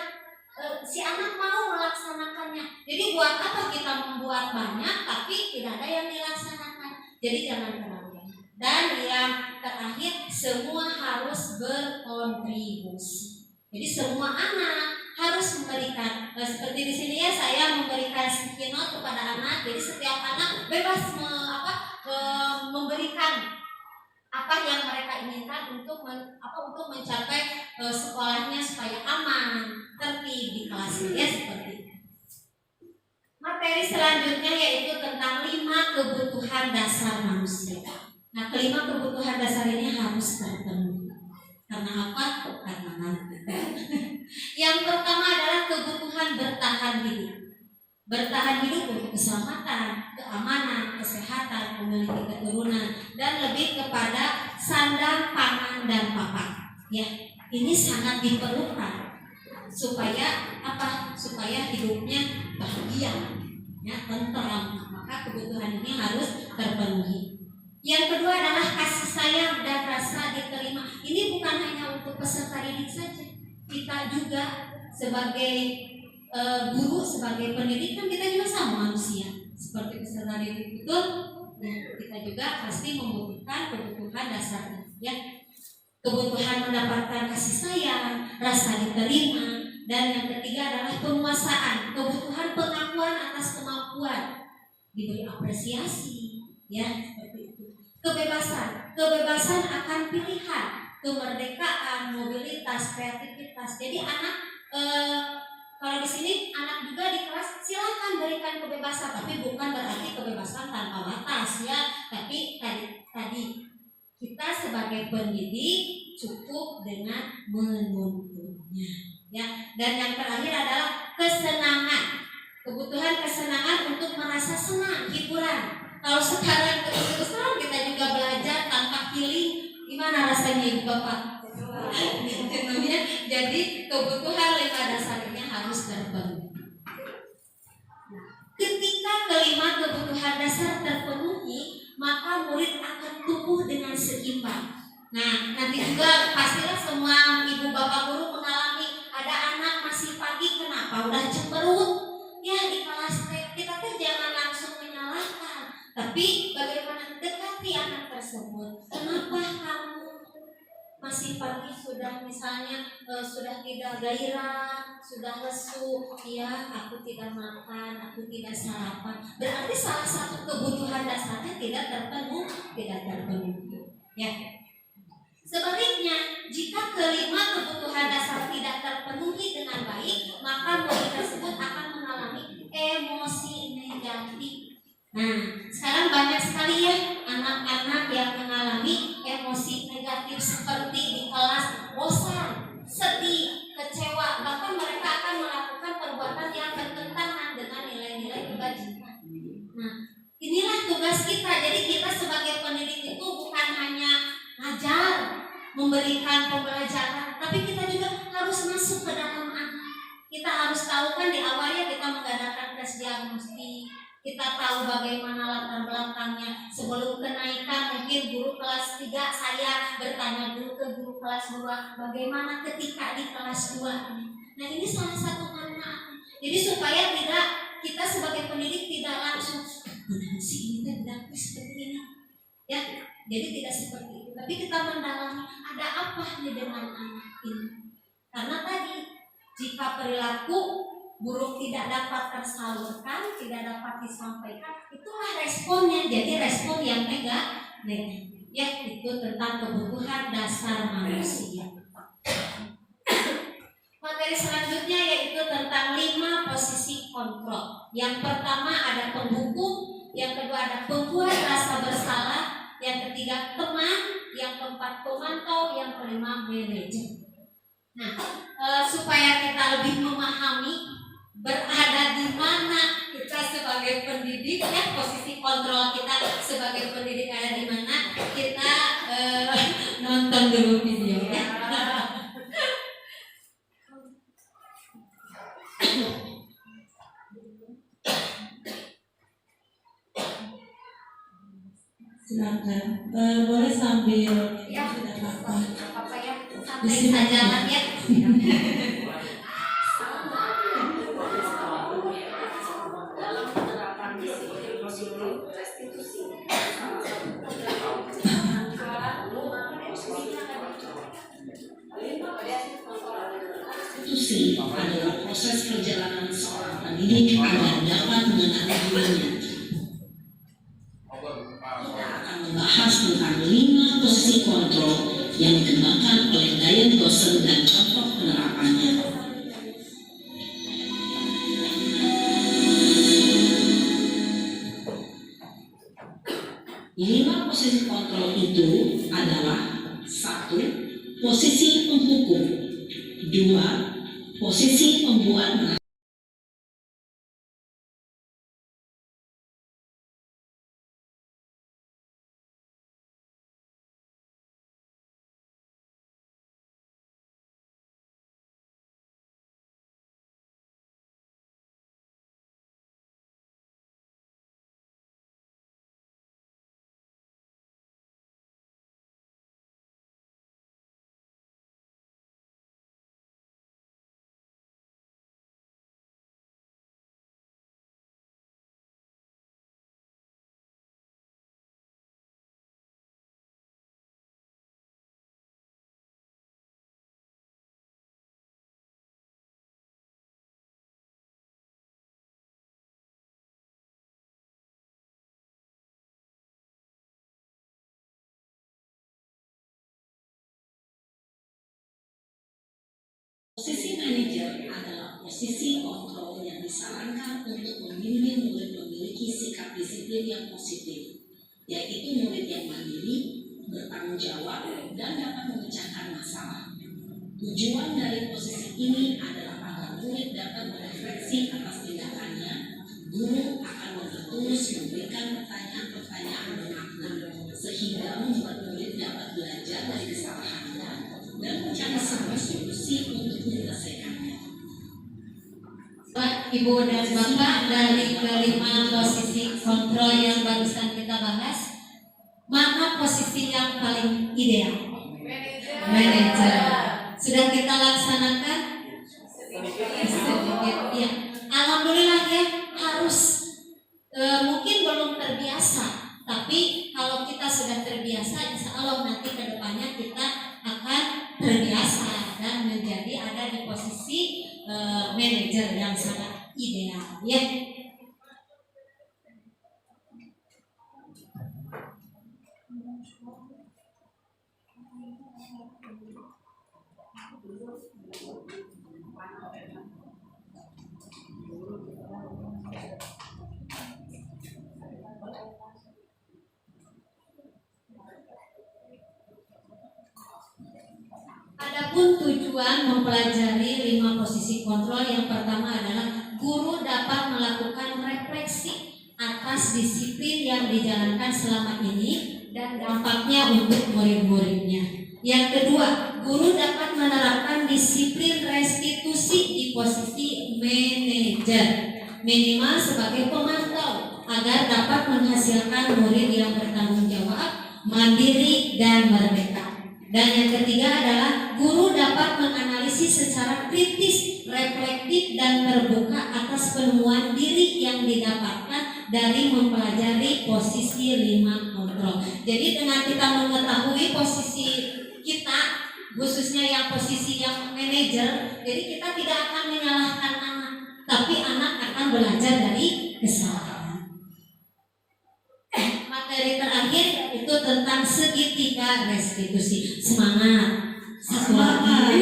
si anak mau melaksanakannya. Jadi buat apa kita membuat banyak tapi tidak ada yang dilaksanakan? Jadi jangan terlalu banyak. Dan yang terakhir, semua harus berkontribusi. Jadi semua anak harus memberikan. Seperti di sini ya, saya memberikan sticky note kepada anak. Jadi setiap anak bebas memberikan apa yang mereka inginkan untuk mencapai sekolahnya supaya aman, tertib di kelasnya ya, seperti itu. Materi selanjutnya yaitu tentang 5 kebutuhan dasar manusia. Nah, kelima kebutuhan dasar ini harus terpenuhi. Karena apa? Karena nanti. Yang pertama adalah kebutuhan bertahan hidup. Bertahan hidup untuk keselamatan, keamanan, kesehatan, memiliki keturunan, dan lebih kepada sandang, pangan, dan papan. Ya, ini sangat diperlukan supaya apa? Supaya hidupnya bahagia, ya, tentram. Maka kebutuhan ini harus terpenuhi. Yang kedua adalah kasih sayang dan rasa ini bukan hanya untuk peserta didik saja, kita juga sebagai guru, sebagai pendidik kan kita juga sama manusia seperti peserta didik, betul? Nah, kita juga pasti membutuhkan kebutuhan dasarnya, ya. Kebutuhan mendapatkan kasih sayang, rasa diterima, dan yang ketiga adalah penguasaan, kebutuhan pengakuan atas kemampuan, diberi apresiasi, ya seperti itu. Kebebasan akan pilihan, kemerdekaan, mobilitas, kreativitas. Jadi anak kalau di sini anak juga di kelas silakan berikan kebebasan, tapi bukan berarti kebebasan tanpa batas, ya. Tapi tadi kita sebagai pendidik cukup dengan menuntunnya, ya. Dan yang terakhir adalah kesenangan, kebutuhan kesenangan untuk merasa senang, hiburan. Kalau sekarang terus-terusan kita juga belajar tanpa healing, gimana rasanya ibu bapak? Jenuhnya. Jadi kebutuhan 5 dasarnya harus terpenuhi. Ketika kelima kebutuhan dasar terpenuhi, maka murid akan tumbuh dengan seimbang. Nah, nanti juga pastilah semua ibu bapak guru mengalami ada anak masih pagi, kenapa udah cemberut? Ya di kelas kita tuh jangan langsung menyalahkan, tapi bagaimana dekati anak tersebut. Kenapa kamu masih pagi sudah misalnya sudah tidak gairah, sudah lesu, ya aku tidak makan, aku tidak sarapan. Berarti salah satu kebutuhan dasarnya tidak terpenuhi, ya. Sebaliknya, jika kelima kebutuhan dasar tidak terpenuhi dengan baik, maka murid tersebut akan mengalami emosi negatif. Nah, sekarang banyak sekali ya anak-anak yang mengalami emosi negatif seperti di kelas bosan, sedih, kecewa, bahkan mereka akan melakukan perbuatan yang bertentangan dengan nilai-nilai kebajikan. Nah, inilah tugas kita. Jadi kita sebagai pendidik itu bukan hanya ngajar, memberikan pembelajaran, tapi kita juga harus masuk ke dalam anak. Kita harus tahu kan di awalnya kita mengadakan tes diagnostik. Kita tahu bagaimana latar belakangnya. Sebelum kenaikan mungkin guru kelas 3 saya bertanya dulu ke guru kelas 2 bagaimana ketika di kelas 2. Nah ini salah satu manfaat. Jadi supaya tidak kita sebagai pendidik tidak langsung si ini tidak seperti ini, ya. Jadi tidak seperti itu. Tapi kita mendalami ada apa nih dengan anak ini. Karena tadi jika perilaku buruk tidak dapat tersalurkan, tidak dapat disampaikan, itulah responnya. Jadi respon yang negatif. Ya, itu tentang kebutuhan dasar manusia. Materi selanjutnya yaitu tentang 5 posisi kontrol. Yang pertama ada penghukum, yang kedua ada pembuat rasa bersalah, yang ketiga teman, yang keempat pemantau, yang kelima manajer. Nah, supaya kita lebih memahami berada di mana kita sebagai pendidik, ya posisi kontrol kita sebagai pendidik ada di mana, kita nonton dulu videonya. Silakan, boleh sambil Ya, tidak apa-apa. apa ya, santai saja lah ya. Institusi adalah proses perjalanan seorang pendidik agar dapat mengenali dirinya. Kita akan membahas tentang 5 posisi kontrol yang dikembangkan oleh Diane Dawson dan contoh penerapannya. 5 posisi kontrol itu adalah 1. Posisi penghukum, 2. Posisi pembuat Posisi manajer adalah posisi kontrol yang disarankan untuk membimbing murid memiliki sikap disiplin yang positif, yaitu murid yang mandiri, bertanggung jawab, dan dapat memecahkan masalah. Tujuan dari posisi ini adalah agar murid dapat berefleksi atas tindakannya. Guru akan lebih tulus memberikan pertanyaan-pertanyaan bermakna, sehingga membuat murid dapat belajar dari kesalahannya dan mencari sebuah solusi untuk menyelesaikannya. Ibu dan Bapak, dari kelima posisi kontrol yang barusan kita bahas, mana posisi yang paling ideal? Manajer. Sudah kita laksanakan? Sedikit, ya. Alhamdulillah ya, harus mungkin belum terbiasa, tapi kalau kita sudah terbiasa, insya Allah nanti ke depannya kita akan terbiasa dan menjadi ada di posisi manajer yang sangat ideal, ya. Adapun tujuan mempelajari 5 posisi kontrol, yang pertama adalah guru dapat melakukan refleksi atas disiplin yang dijalankan selama ini dan dampaknya untuk murid-muridnya. Yang kedua, guru dapat menerapkan disiplin restitusi di posisi manajer, minimal sebagai pemantau, agar dapat menghasilkan murid yang bertanggung jawab, mandiri, dan merdeka. Dan yang ketiga adalah guru dapat menganalisis secara kritis, reflektif, dan terbuka atas penemuan diri yang didapatkan dari mempelajari posisi 5 kontrol. Jadi dengan kita mengetahui posisi kita, khususnya yang posisi yang manajer, jadi kita tidak akan menyalahkan anak, tapi anak akan belajar dari kesalahan. Materi terakhir itu tentang segitiga restitusi. Semangat. Satu lagi.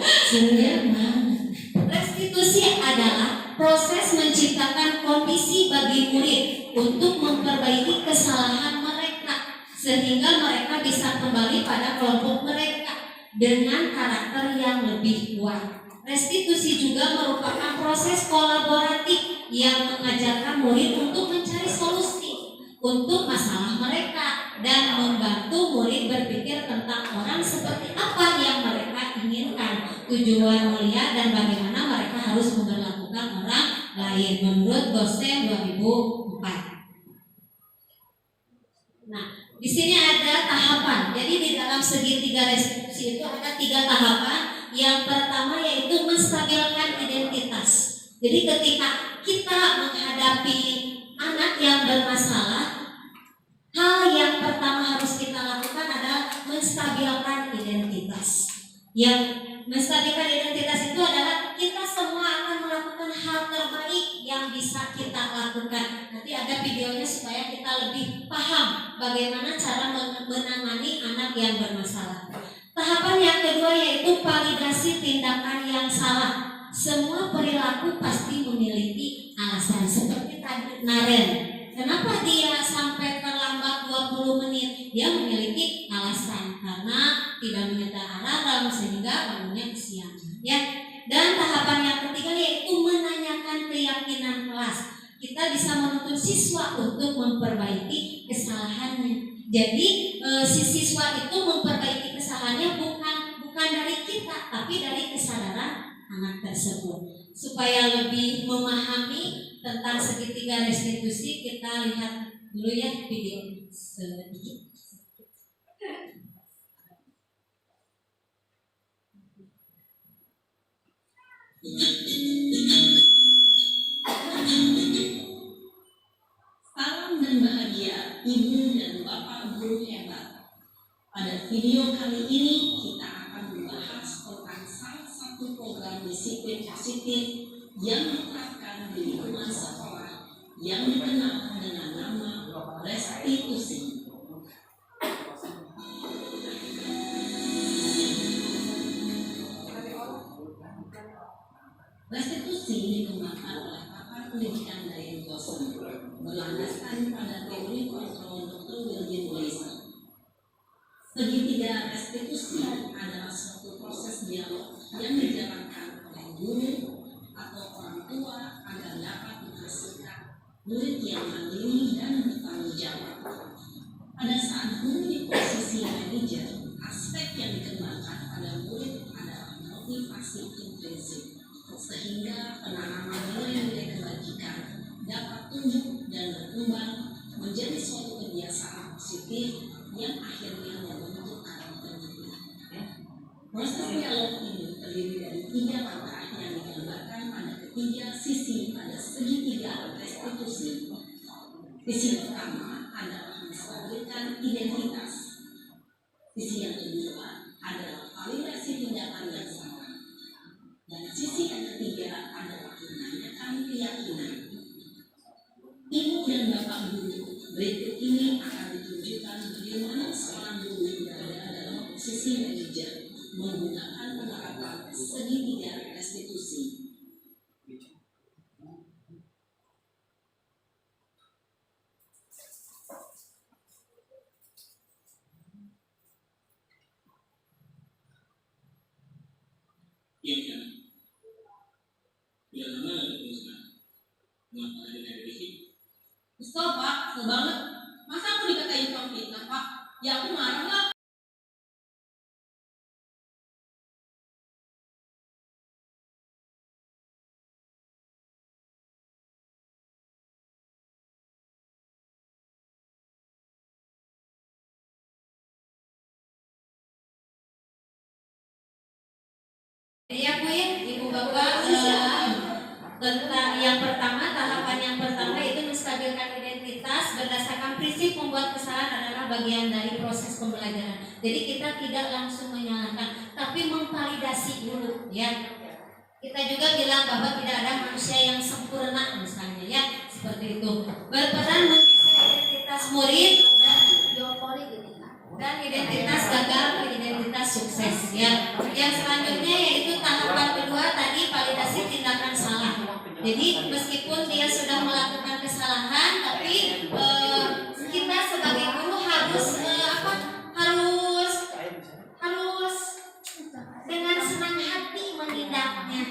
Semangat. Restitusi adalah proses menciptakan kondisi bagi murid untuk memperbaiki kesalahan mereka, sehingga mereka bisa kembali pada kelompok mereka dengan karakter yang lebih kuat. Restitusi juga merupakan proses kolaboratif yang mengajarkan murid untuk mencari solusi untuk masalah mereka dan membantu murid berpikir tentang orang seperti apa yang mereka inginkan, tujuan mulia, dan bagaimana mereka harus memperlakukan orang lain menurut dosen 2004. Nah, di sini ada tahapan. Jadi di dalam segitiga restitusi itu ada 3 tahapan. Yang pertama yaitu menstabilkan identitas. Jadi ketika kita menghadapi anak yang bermasalah, hal yang pertama harus kita lakukan adalah menstabilkan identitas. Yang menstabilkan identitas itu adalah kita semua akan melakukan hal terbaik yang bisa kita lakukan. Nanti ada videonya supaya kita lebih paham bagaimana cara menangani anak yang bermasalah. Tahapan yang kedua yaitu validasi tindakan yang salah. Semua perilaku pasti memiliki alasan, seperti tadi Naren. Kenapa dia sampai terlambat 20 menit? Dia memiliki alasan karena tidak menyetel alarm sehingga bangunnya siang. Ya. Dan tahapan yang ketiga yaitu menanyakan keyakinan kelas. Kita bisa menuntut siswa untuk memperbaiki kesalahannya. Jadi si siswa itu memperbaiki kesalahannya bukan dari kita, tapi dari kesadaran anak tersebut. Supaya lebih memahami tentang segitiga restitusi, kita lihat dulu ya video sedikit. Salam dan bahagia Ibu dan Bapak guru hebat. Pada video kali ini kita akan membahas tentang salah satu program disiplin positif yang diterapkan di lingkungan sekolah yang dikenal dengan nama restitusi. ini dikembangkan oleh pakar pendidikan dari Boston, berlandaskan pada teori kontrol Dr. William Blazer. Segitiga restitusi adalah suatu proses dialog yang dijalankan oleh guru atau orang tua agar dapat menghasilkan murid yang mandiri dan bertanggung jawab. Pada saat guru di posisi manajer, aspek yang dikembangkan pada murid adalah motivasi intrinsik, sehingga penanaman nilai-nilai kebajikan dapat tumbuh dan berkembang menjadi suatu kebiasaan positif yang akhirnya membentuk karakter murid. Proses dialog ini terdiri dari 3 langkah yang digambarkan pada ketiga sisi pada segitiga restitusi. Sisi pertama adalah menstabilkan identitas. Sisi yang kedua adalah validasi tindakan yang salah. Dan sisi yang ketiga adalah menanyakan keyakinan. Ibu dan bapak guru, berikut ini akan ditunjukkan bagaimana seorang guru berada dalam posisi manajer menggunakan penerapan segitiga restitusi. Iya kan? Ya nama lagi teruskan. Kenapa ada di sini? Stop Pak, kesel banget. Masa aku dikatain tukang fitnah Pak? Ya aku marah lah. Iya Bu ya, Ibu Bapak, tentang yang pertama, tahapan yang pertama itu menstabilkan identitas berdasarkan prinsip membuat kesalahan adalah bagian dari proses pembelajaran. Jadi kita tidak langsung menyalahkan, tapi memvalidasi dulu ya. Kita juga bilang bahwa tidak ada manusia yang sempurna misalnya ya, seperti itu. Berperan mengisi identitas murid dan identitas gagal ke identitas sukses ya. Yang selanjutnya yaitu tahapan kedua tadi validasi tindakan salah. Jadi meskipun dia sudah melakukan kesalahan, tapi kita sebagai guru harus harus dengan senang hati menindaknya.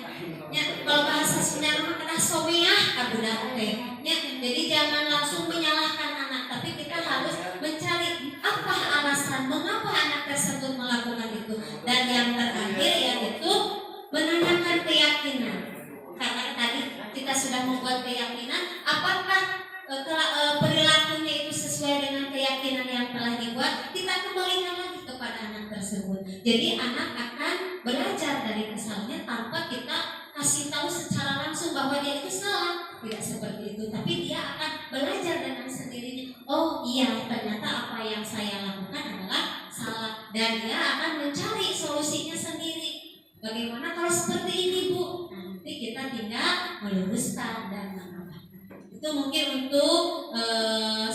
Ya, kalau bahasa Sunda mah kena soweah ka budak teh. Ya, jadi jangan langsung menyalahkan anak, tapi kita harus mencari apa alasan mengapa anak tersebut melakukan itu. Dan yang terakhir yaitu menanyakan keyakinan. Karena tadi kita sudah membuat keyakinan, apakah perilakunya itu sesuai dengan keyakinan yang telah dibuat, kita kembalikan lagi kepada anak tersebut. Jadi anak akan belajar dari kesalahannya tanpa kita kasih tahu secara langsung bahwa dia itu salah. Tidak seperti itu, tapi dia akan belajar dengan sendirinya. Oh iya, ternyata apa yang saya lakukan adalah salah, dan dia akan mencari solusinya sendiri. Bagaimana kalau seperti ini Bu? Nanti kita tinggal meluruskan dan menambahkan. Itu mungkin untuk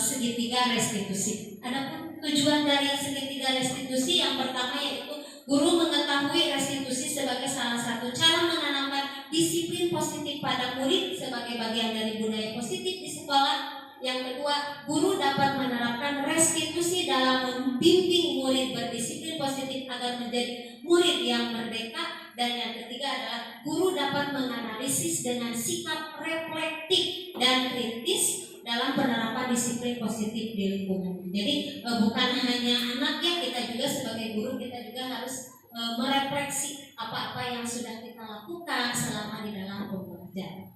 segitiga restitusi. Adapun tujuan dari segitiga restitusi yang pertama yaitu guru mengetahui restitusi sebagai salah satu cara menanamkan disiplin positif pada murid sebagai bagian dari budaya positif di sekolah. Yang kedua, guru dapat menerapkan restitusi dalam membimbing murid berdisiplin positif agar menjadi murid yang merdeka. Dan yang ketiga adalah guru dapat menganalisis dengan sikap reflektif dan kritis dalam penerapan disiplin positif di lingkungan. Jadi bukan hanya anak ya, kita juga sebagai guru kita juga harus merefleksi apa-apa yang sudah kita lakukan selama di dalam pembelajaran.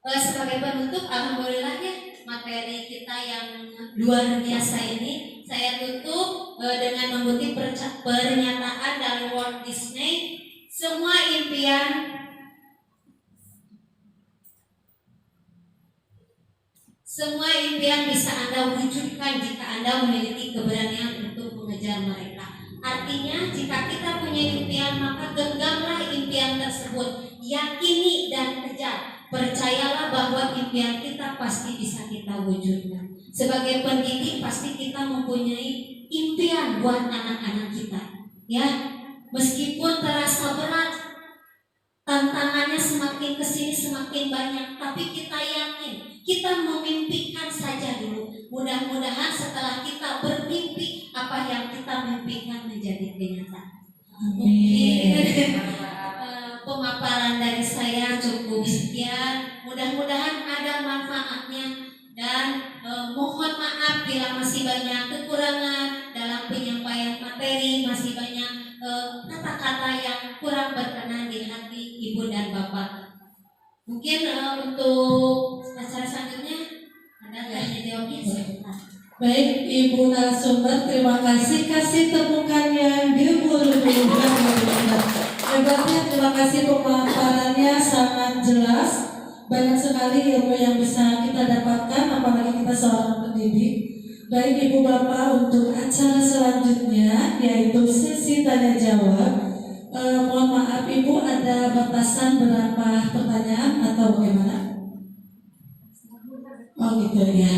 Sebagai penutup, alhamdulillah ya, materi kita yang luar biasa ini saya tutup dengan mengutip pernyataan dari Walt Disney. Semua impian bisa Anda wujudkan jika Anda memiliki keberanian untuk mengejar mereka. Artinya jika kita punya impian, maka genggamlah impian tersebut, yakini dan kejar. Percayalah bahwa impian kita pasti bisa kita wujudkan. Sebagai pendidik pasti kita mempunyai impian buat anak-anak kita. Ya, meskipun terasa berat, tantangannya semakin banyak, tapi kita yakin kita memimpikan saja dulu. Mudah-mudahan setelah kita bermimpi, apa yang kita mimpikan menjadi kenyataan. Mungkin pemaparan dari saya cukup sekian. Mudah-mudahan ada manfaatnya dan mohon maaf bila masih banyak kekurangan dalam penyampaian materi, masih banyak kata-kata yang kurang berkenan di hati ibu dan bapak. Mungkin untuk acara selanjutnya ada tanya jawabnya sebentar. Baik Ibu narasumber, terima kasih. Kasih tepukan yang dibutuhkan. Hebatnya, terima kasih pemaparannya sangat jelas. Banyak sekali ilmu yang bisa kita dapatkan, apalagi kita seorang pendidik. Baik Ibu Bapak, untuk acara selanjutnya yaitu sesi tanya jawab. Mohon maaf Ibu, ada batasan berapa pertanyaan atau bagaimana? Oh gitu ya.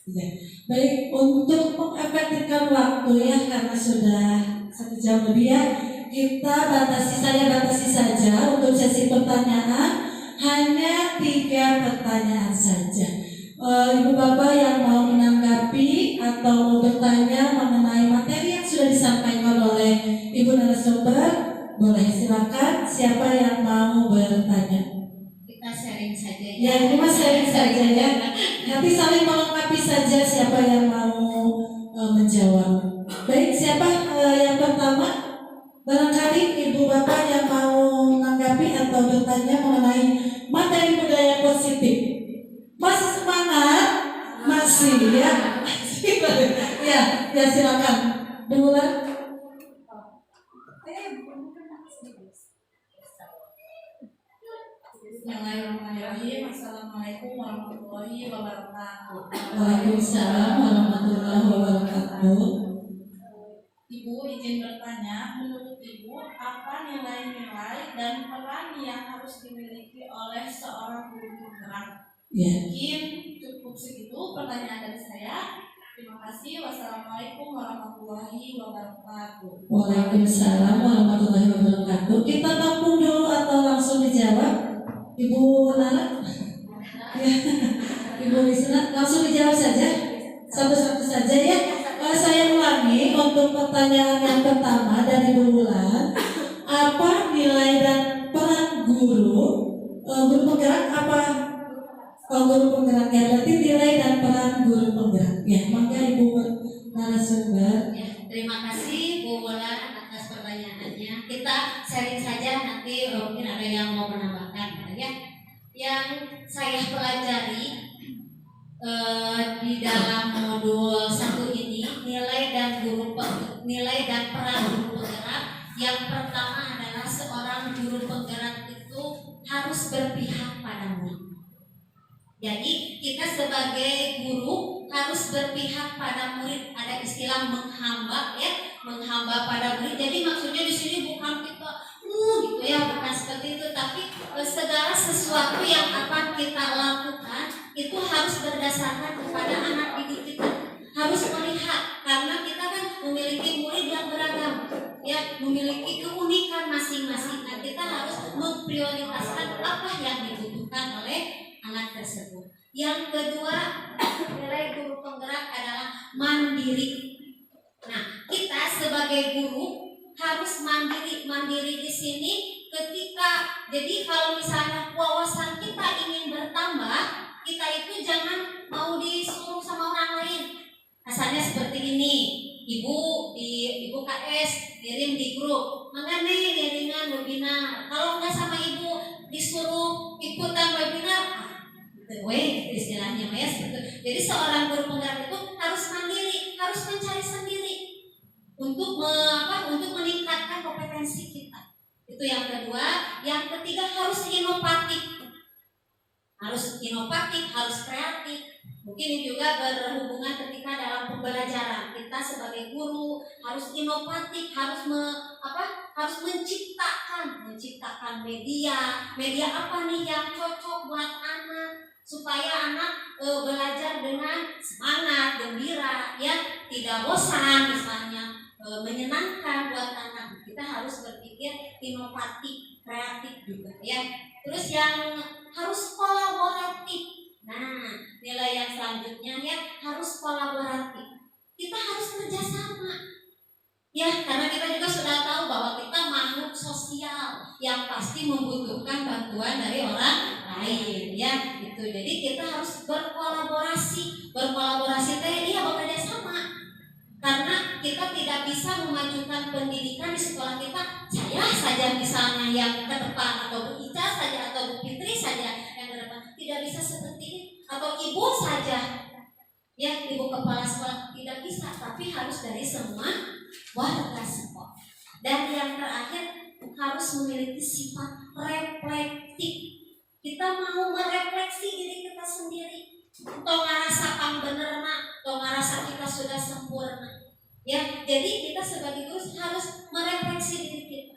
Ya. Baik, untuk mengefektifkan waktu ya, karena sudah 1 jam lebih ya, saya batasi saja untuk sesi pertanyaan hanya 3 pertanyaan saja. Ibu Bapak yang mau menanggapi atau mau bertanya mengenai materi yang sudah disampaikan oleh Ibu narasumber, boleh silakan. Siapa yang mau bertanya? Kita sharing saja Ya, ini mas sharing saja ya. Nanti saling melengkapi saja siapa yang mau menjawab. Baik, siapa yang pertama? Barangkali Ibu Bapak yang mau menanggapi atau bertanya mengenai materi budaya positif. Masih semangat? Masih ya. Ya silakan. Duluan. Bismillahirrahmanirrahim. Assalamualaikum warahmatullahi wabarakatuh. Waalaikumsalam warahmatullahi wabarakatuh. Ibu izin bertanya, menurut Ibu apa nilai-nilai dan peran yang harus dimiliki oleh seorang guru penggerak? Ya. Mungkin cukup segitu pertanyaan dari saya. Terima kasih. Wassalamualaikum warahmatullahi wabarakatuh. Waalaikumsalam warahmatullahi wabarakatuh. Kita tampung dulu atau langsung dijawab? Ibu Nana? Ya. Ibu Wisna, langsung dijawab saja. Satu-satu saja ya. Saya ulangi untuk pertanyaan yang pertama dari Bu Wulan. Apa nilai dan peran guru penggerak apa? Guru penggerak ya, berarti nilai dan peran guru penggerak. Ya, maka Ibu narasumber. Ya, terima kasih Bu Wulan atas pertanyaannya. Kita sharing saja, nanti mungkin ada yang mau menambahkan ya. Yang saya pelajari di dalam modul 1 ini nilai dan peran guru penggerak. Yang pertama adalah seorang guru penggerak itu harus berpihak pada murid. Jadi kita sebagai guru harus berpihak pada murid. Ada istilah menghamba ya, menghamba pada murid. Jadi maksudnya di sini bukan kita gitu ya, bukan seperti itu, tapi segala sesuatu yang akan kita lakukan itu harus berdasarkan kepada anak didik kita. Harus melihat, karena kita kan memiliki murid yang beragam ya, memiliki keunikan masing-masing. Nah, kita harus memprioritaskan apa yang dibutuhkan oleh anak tersebut. Yang kedua, nilai guru penggerak adalah mandiri. Nah, kita sebagai guru harus mandiri. Mandiri di sini ketika, jadi kalau misalnya wawasan kita ingin bertambah, kita itu jangan mau disuruh sama orang lain. Asalnya seperti ini, ibu KS kirim di grup, mengenai jaringan webinar. Kalau nggak sama ibu disuruh ikutan webinar, istilahnya ya seperti. Jadi seorang guru penggerak itu harus mandiri, harus mencari sendiri untuk untuk meningkatkan kompetensi kita. Itu yang kedua. Yang ketiga harus inovatif. Harus kreatif. Mungkin juga berhubungan ketika dalam pembelajaran. Kita sebagai guru harus inovatif, harus menciptakan media apa nih yang cocok buat anak, supaya anak belajar dengan semangat, gembira, ya, tidak bosan misalnya, menyenangkan buat anak. Kita harus berpikir inovatif, kreatif juga ya. Terus yang harus kolaboratif. Nah, nilai yang selanjutnya ya harus kolaboratif. Kita harus kerjasama. Ya, karena kita juga sudah tahu bahwa kita makhluk sosial yang pasti membutuhkan bantuan dari orang lain, ya, gitu. Jadi kita harus berkolaborasi. Berkolaborasi teh bekerja sama. Karena kita tidak bisa memajukan pendidikan di sekolah kita. Saya saja misalnya yang ke depan, atau Bu Ica saja, atau Bu Fitri saja yang ke depan. Tidak bisa seperti ini. Atau ibu saja, ya, ibu kepala sekolah, tidak bisa. Tapi harus dari semua warga sekolah. Dan yang terakhir harus memiliki sifat reflektif. Kita mau merefleksi diri kita sendiri. Atau ngerasa pang bener nak, atau ngerasa kita sudah sempurna. Ya, jadi kita sebagai guru harus merefleksi diri kita.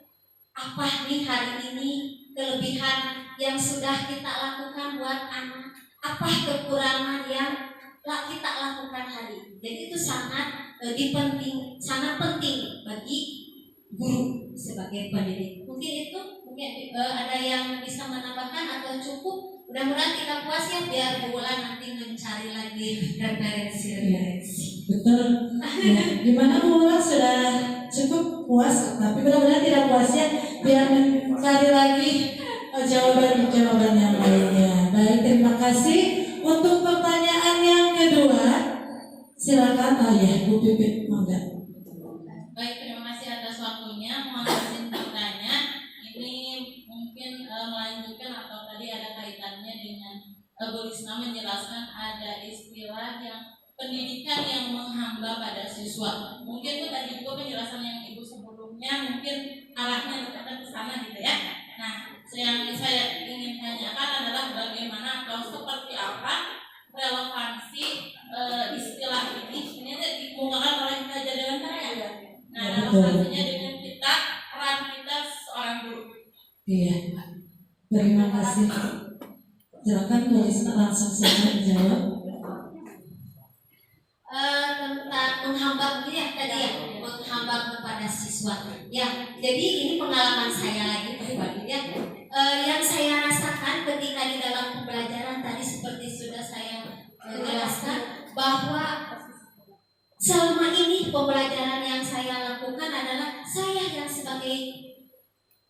Apa nih hari ini kelebihan yang sudah kita lakukan buat anak? Apa kekurangan yang kita lakukan hari ini? Jadi itu sangat sangat penting bagi guru sebagai pendidik. Mungkin ada yang bisa menambahkan atau cukup. Mudah-mudahan kita puas ya, biar Bu Wulan nanti mencari lagi referensi. Betul. Ya, gimana Bu Wulan sudah cukup puas, tapi mudah-mudahan tidak puas ya, biar mencari lagi jawaban yang lainnya. Baik, terima kasih. Untuk pertanyaan yang kedua, silakan Ayah Bu Pipit, monggo. Baik, terima kasih atas waktunya. Mohon izin bertanya. Ini mungkin melanjutkan atau tadi ada kaitannya dengan Bu Risma menjelaskan ada istilah yang pendidikan yang menghamba pada siswa. Mungkin itu tadi juga penjelasan yang Ibu sebelumnya mungkin arahnya ke sana gitu ya. Nah, yang saya ingin tanyakan adalah bagaimana atau seperti apa relevansi istilah ini dikemukakan oleh Raja Dewantara ya. Nah, relevansinya dengan kita, peran kita seorang guru. Iya, terima kasih. Silakan Bu Risma langsung saja menjawab. Tentang menghamba ya tadi ya, menghamba kepada siswa. Ya, jadi ini pengalaman saya lagi pribadi ya. Yang saya rasakan ketika di dalam pembelajaran tadi seperti sudah saya jelaskan bahwa selama ini pembelajaran yang saya lakukan adalah saya yang sebagai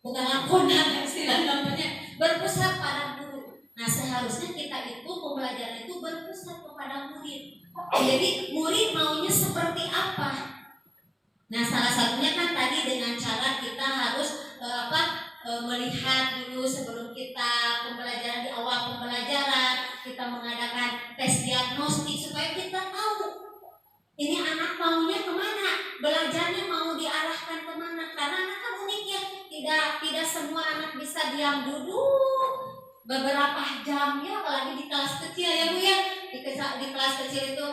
bukan lakonan istilah namanya berpusat pada guru. Nah, seharusnya kita itu pembelajaran itu berpusat kepada murid. Jadi murid maunya seperti apa? Nah, salah satunya kan tadi dengan cara kita harus melihat dulu sebelum kita pembelajaran, di awal pembelajaran kita mengadakan tes diagnostik supaya kita tahu ini anak maunya kemana, belajarnya mau diarahkan kemana. Karena anak kan unik ya, tidak semua anak bisa diam duduk beberapa jam ya, apalagi di kelas kecil ya Bu ya. Di kelas kecil itu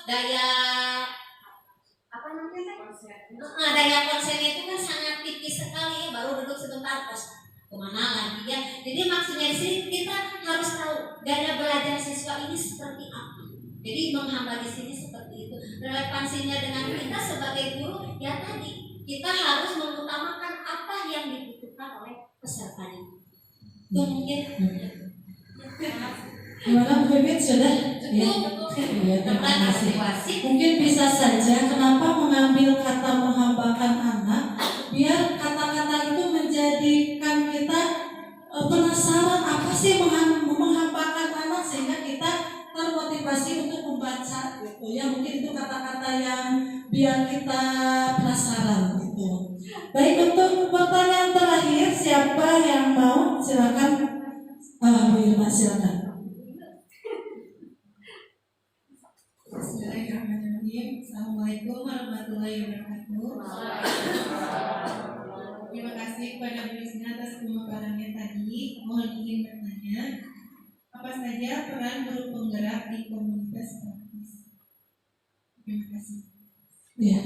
daya konsennya itu kan sangat tipis sekali ya, baru duduk sebentar terus kemana lagi ya. Jadi maksudnya di sini kita harus tahu gaya belajar siswa ini seperti apa. Jadi menghamba di sini seperti itu. Relevansinya dengan kita sebagai guru ya tadi kita harus mengutamakan apa yang dibutuhkan oleh peserta ini. Itu mungkin. Gimana Bu Pipit sudah? Ya, terima kasih. Mungkin bisa saja kenapa mengambil kata menghambakan anak, biar kata-kata itu menjadikan kita penasaran apa sih menghambakan anak, sehingga kita termotivasi untuk membaca gitu ya. Mungkin itu kata-kata yang biar kita penasaran gitu. Baik, untuk pertanyaan terakhir siapa yang mau? Silakan Bu Irma, silakan. Bismillahirrahmanirrahim. Assalamualaikum warahmatullahi wabarakatuh. Terima kasih kepada Bu Risma atas pemaparannya tadi. Mohon izin bertanya, apa saja peran guru penggerak di komunitas praktis? Terima kasih. Ya.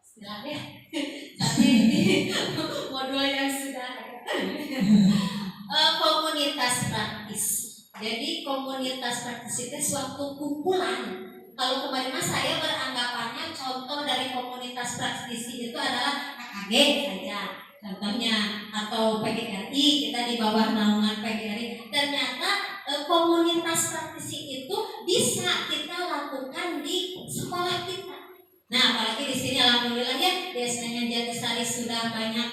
Silakan. Tapi ini modul yang sudah ada. Komunitas praktis. Jadi komunitas praktis itu suatu kumpulan Kalau kemarin mas saya beranggapannya contoh dari komunitas praktisi itu adalah KKG saja contohnya, atau PGRI, kita di bawah naungan PGRI. Ternyata komunitas praktisi itu bisa kita lakukan di sekolah kita. Nah, apalagi di sini alhamdulillah ya, biasanya Jatisari sudah banyak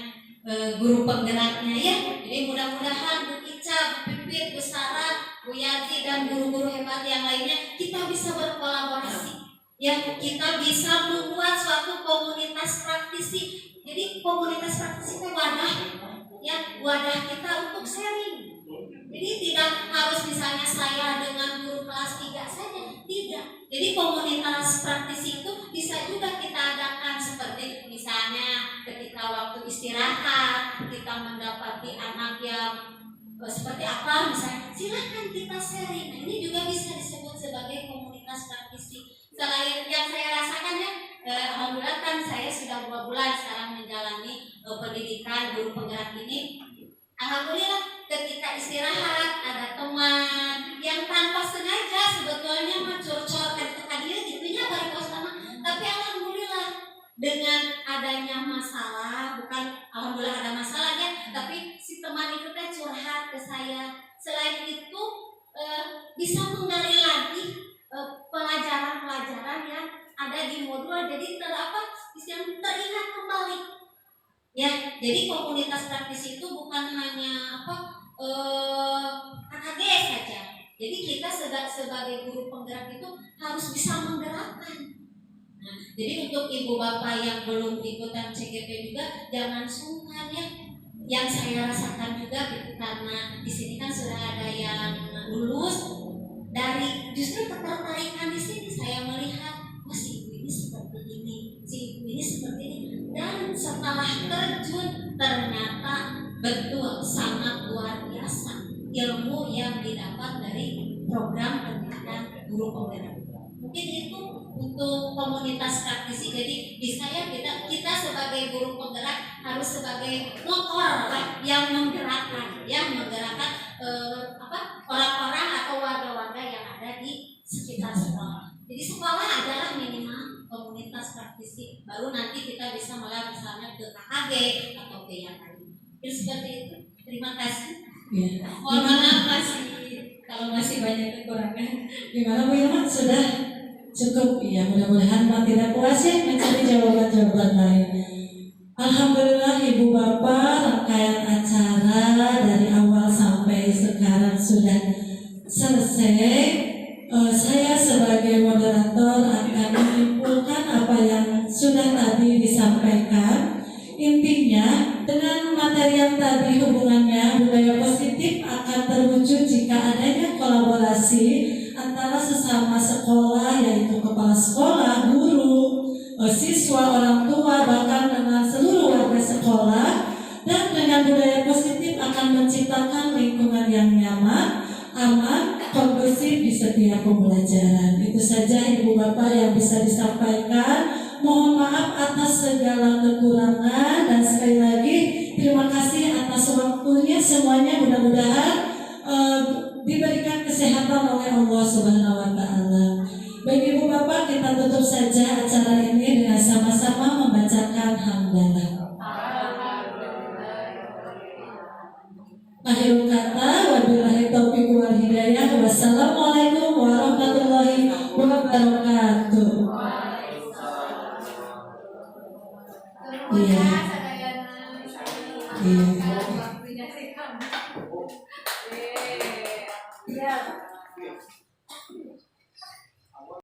guru penggeraknya ya. Jadi mudah-mudahan Bu Ica, Bu Pipit, Bu Sarah, Bu Yati dan guru-guru hebat yang lainnya kita bisa berkolaborasi. Ya, kita bisa membuat suatu komunitas praktisi. Jadi komunitas praktisi itu wadah ya, wadah kita untuk sharing. Jadi tidak harus misalnya saya dengan guru kelas 3 saja, tidak. Jadi komunitas praktisi itu bisa juga kita adakan seperti misalnya ketika waktu istirahat kita mendapati anak yang seperti apa misalnya, silahkan kita sharing. Nah, ini juga bisa disebut sebagai komunitas praktisi. Selain yang saya rasakan ya, alhamdulillah kan saya sudah 2 bulan sekarang menjalani pendidikan guru penggerak ini. Alhamdulillah ketika istirahat ada teman yang tanpa sengaja sebetulnya mencor-corkan ke dia gitunya bari sama, tapi alhamdulillah dengan adanya masalah, bukan alhamdulillah ada masalah ya, tapi si teman itu teh curhat ke saya. Selain itu bisa menggali lagi pelajaran-pelajaran yang ada di modul, jadi teringat kembali. Ya, jadi komunitas praktisi itu bukan hanya KKG saja. Jadi kita sebagai guru penggerak itu harus bisa menggerakkan. Nah, jadi untuk ibu bapak yang belum ikutan CGP juga jangan sungkan ya. Yang saya rasakan juga gitu, karena di sini kan sudah ada yang lulus dari justru ketertarikan di sini saya melihat si ibu ini seperti ini, si ibu ini seperti ini. Dan setelah terjun ternyata betul sangat luar biasa ilmu yang didapat dari program pendidikan guru penggerak. Mungkin itu untuk komunitas praktisi. Jadi bisa ya kita sebagai guru penggerak harus sebagai motor yang menggerakkan orang-orang atau warga-warga yang ada di sekitar sekolah. Jadi sekolah adalah minimal komunitas praktisi, baru nanti kita bisa malah misalnya ke KKG atau ke yang lain. Jadi seperti itu. Terima kasih. Ya. Mohon maaf Kalau masih banyak kekurangan, gimana Bu Ilma? Sudah cukup ya. Mudah-mudahan Pak tidak puas ya mencari jawaban-jawaban lain. Alhamdulillah Ibu Bapak, rangkaian acara dari awal sampai sekarang sudah selesai. Saya sebagai moderator akan menyimpulkan apa yang sudah tadi disampaikan. Intinya, dengan materi yang tadi hubungannya budaya positif akan terwujud jika adanya kolaborasi antara sesama sekolah, yaitu kepala sekolah, guru, siswa, orang tua, bahkan dengan seluruh warga sekolah. Dan dengan budaya positif akan menciptakan lingkungan yang nyaman, aman, kondusif di setiap pembelajaran. Itu saja Ibu Bapak yang bisa disampaikan. Mohon maaf atas segala kekurangan dan sekali lagi terima kasih atas waktunya semuanya. Mudah-mudahan diberikan kesehatan oleh Allah Subhanahu wa taala. Baik Ibu Bapak, kita tutup saja acara ini dengan sama-sama membacakan hamdalah. Akhirul kata, wabillahi taufiq wal hidayah. Wassalamualaikum warahmatullahi wabarakatuh. Iya. Iya.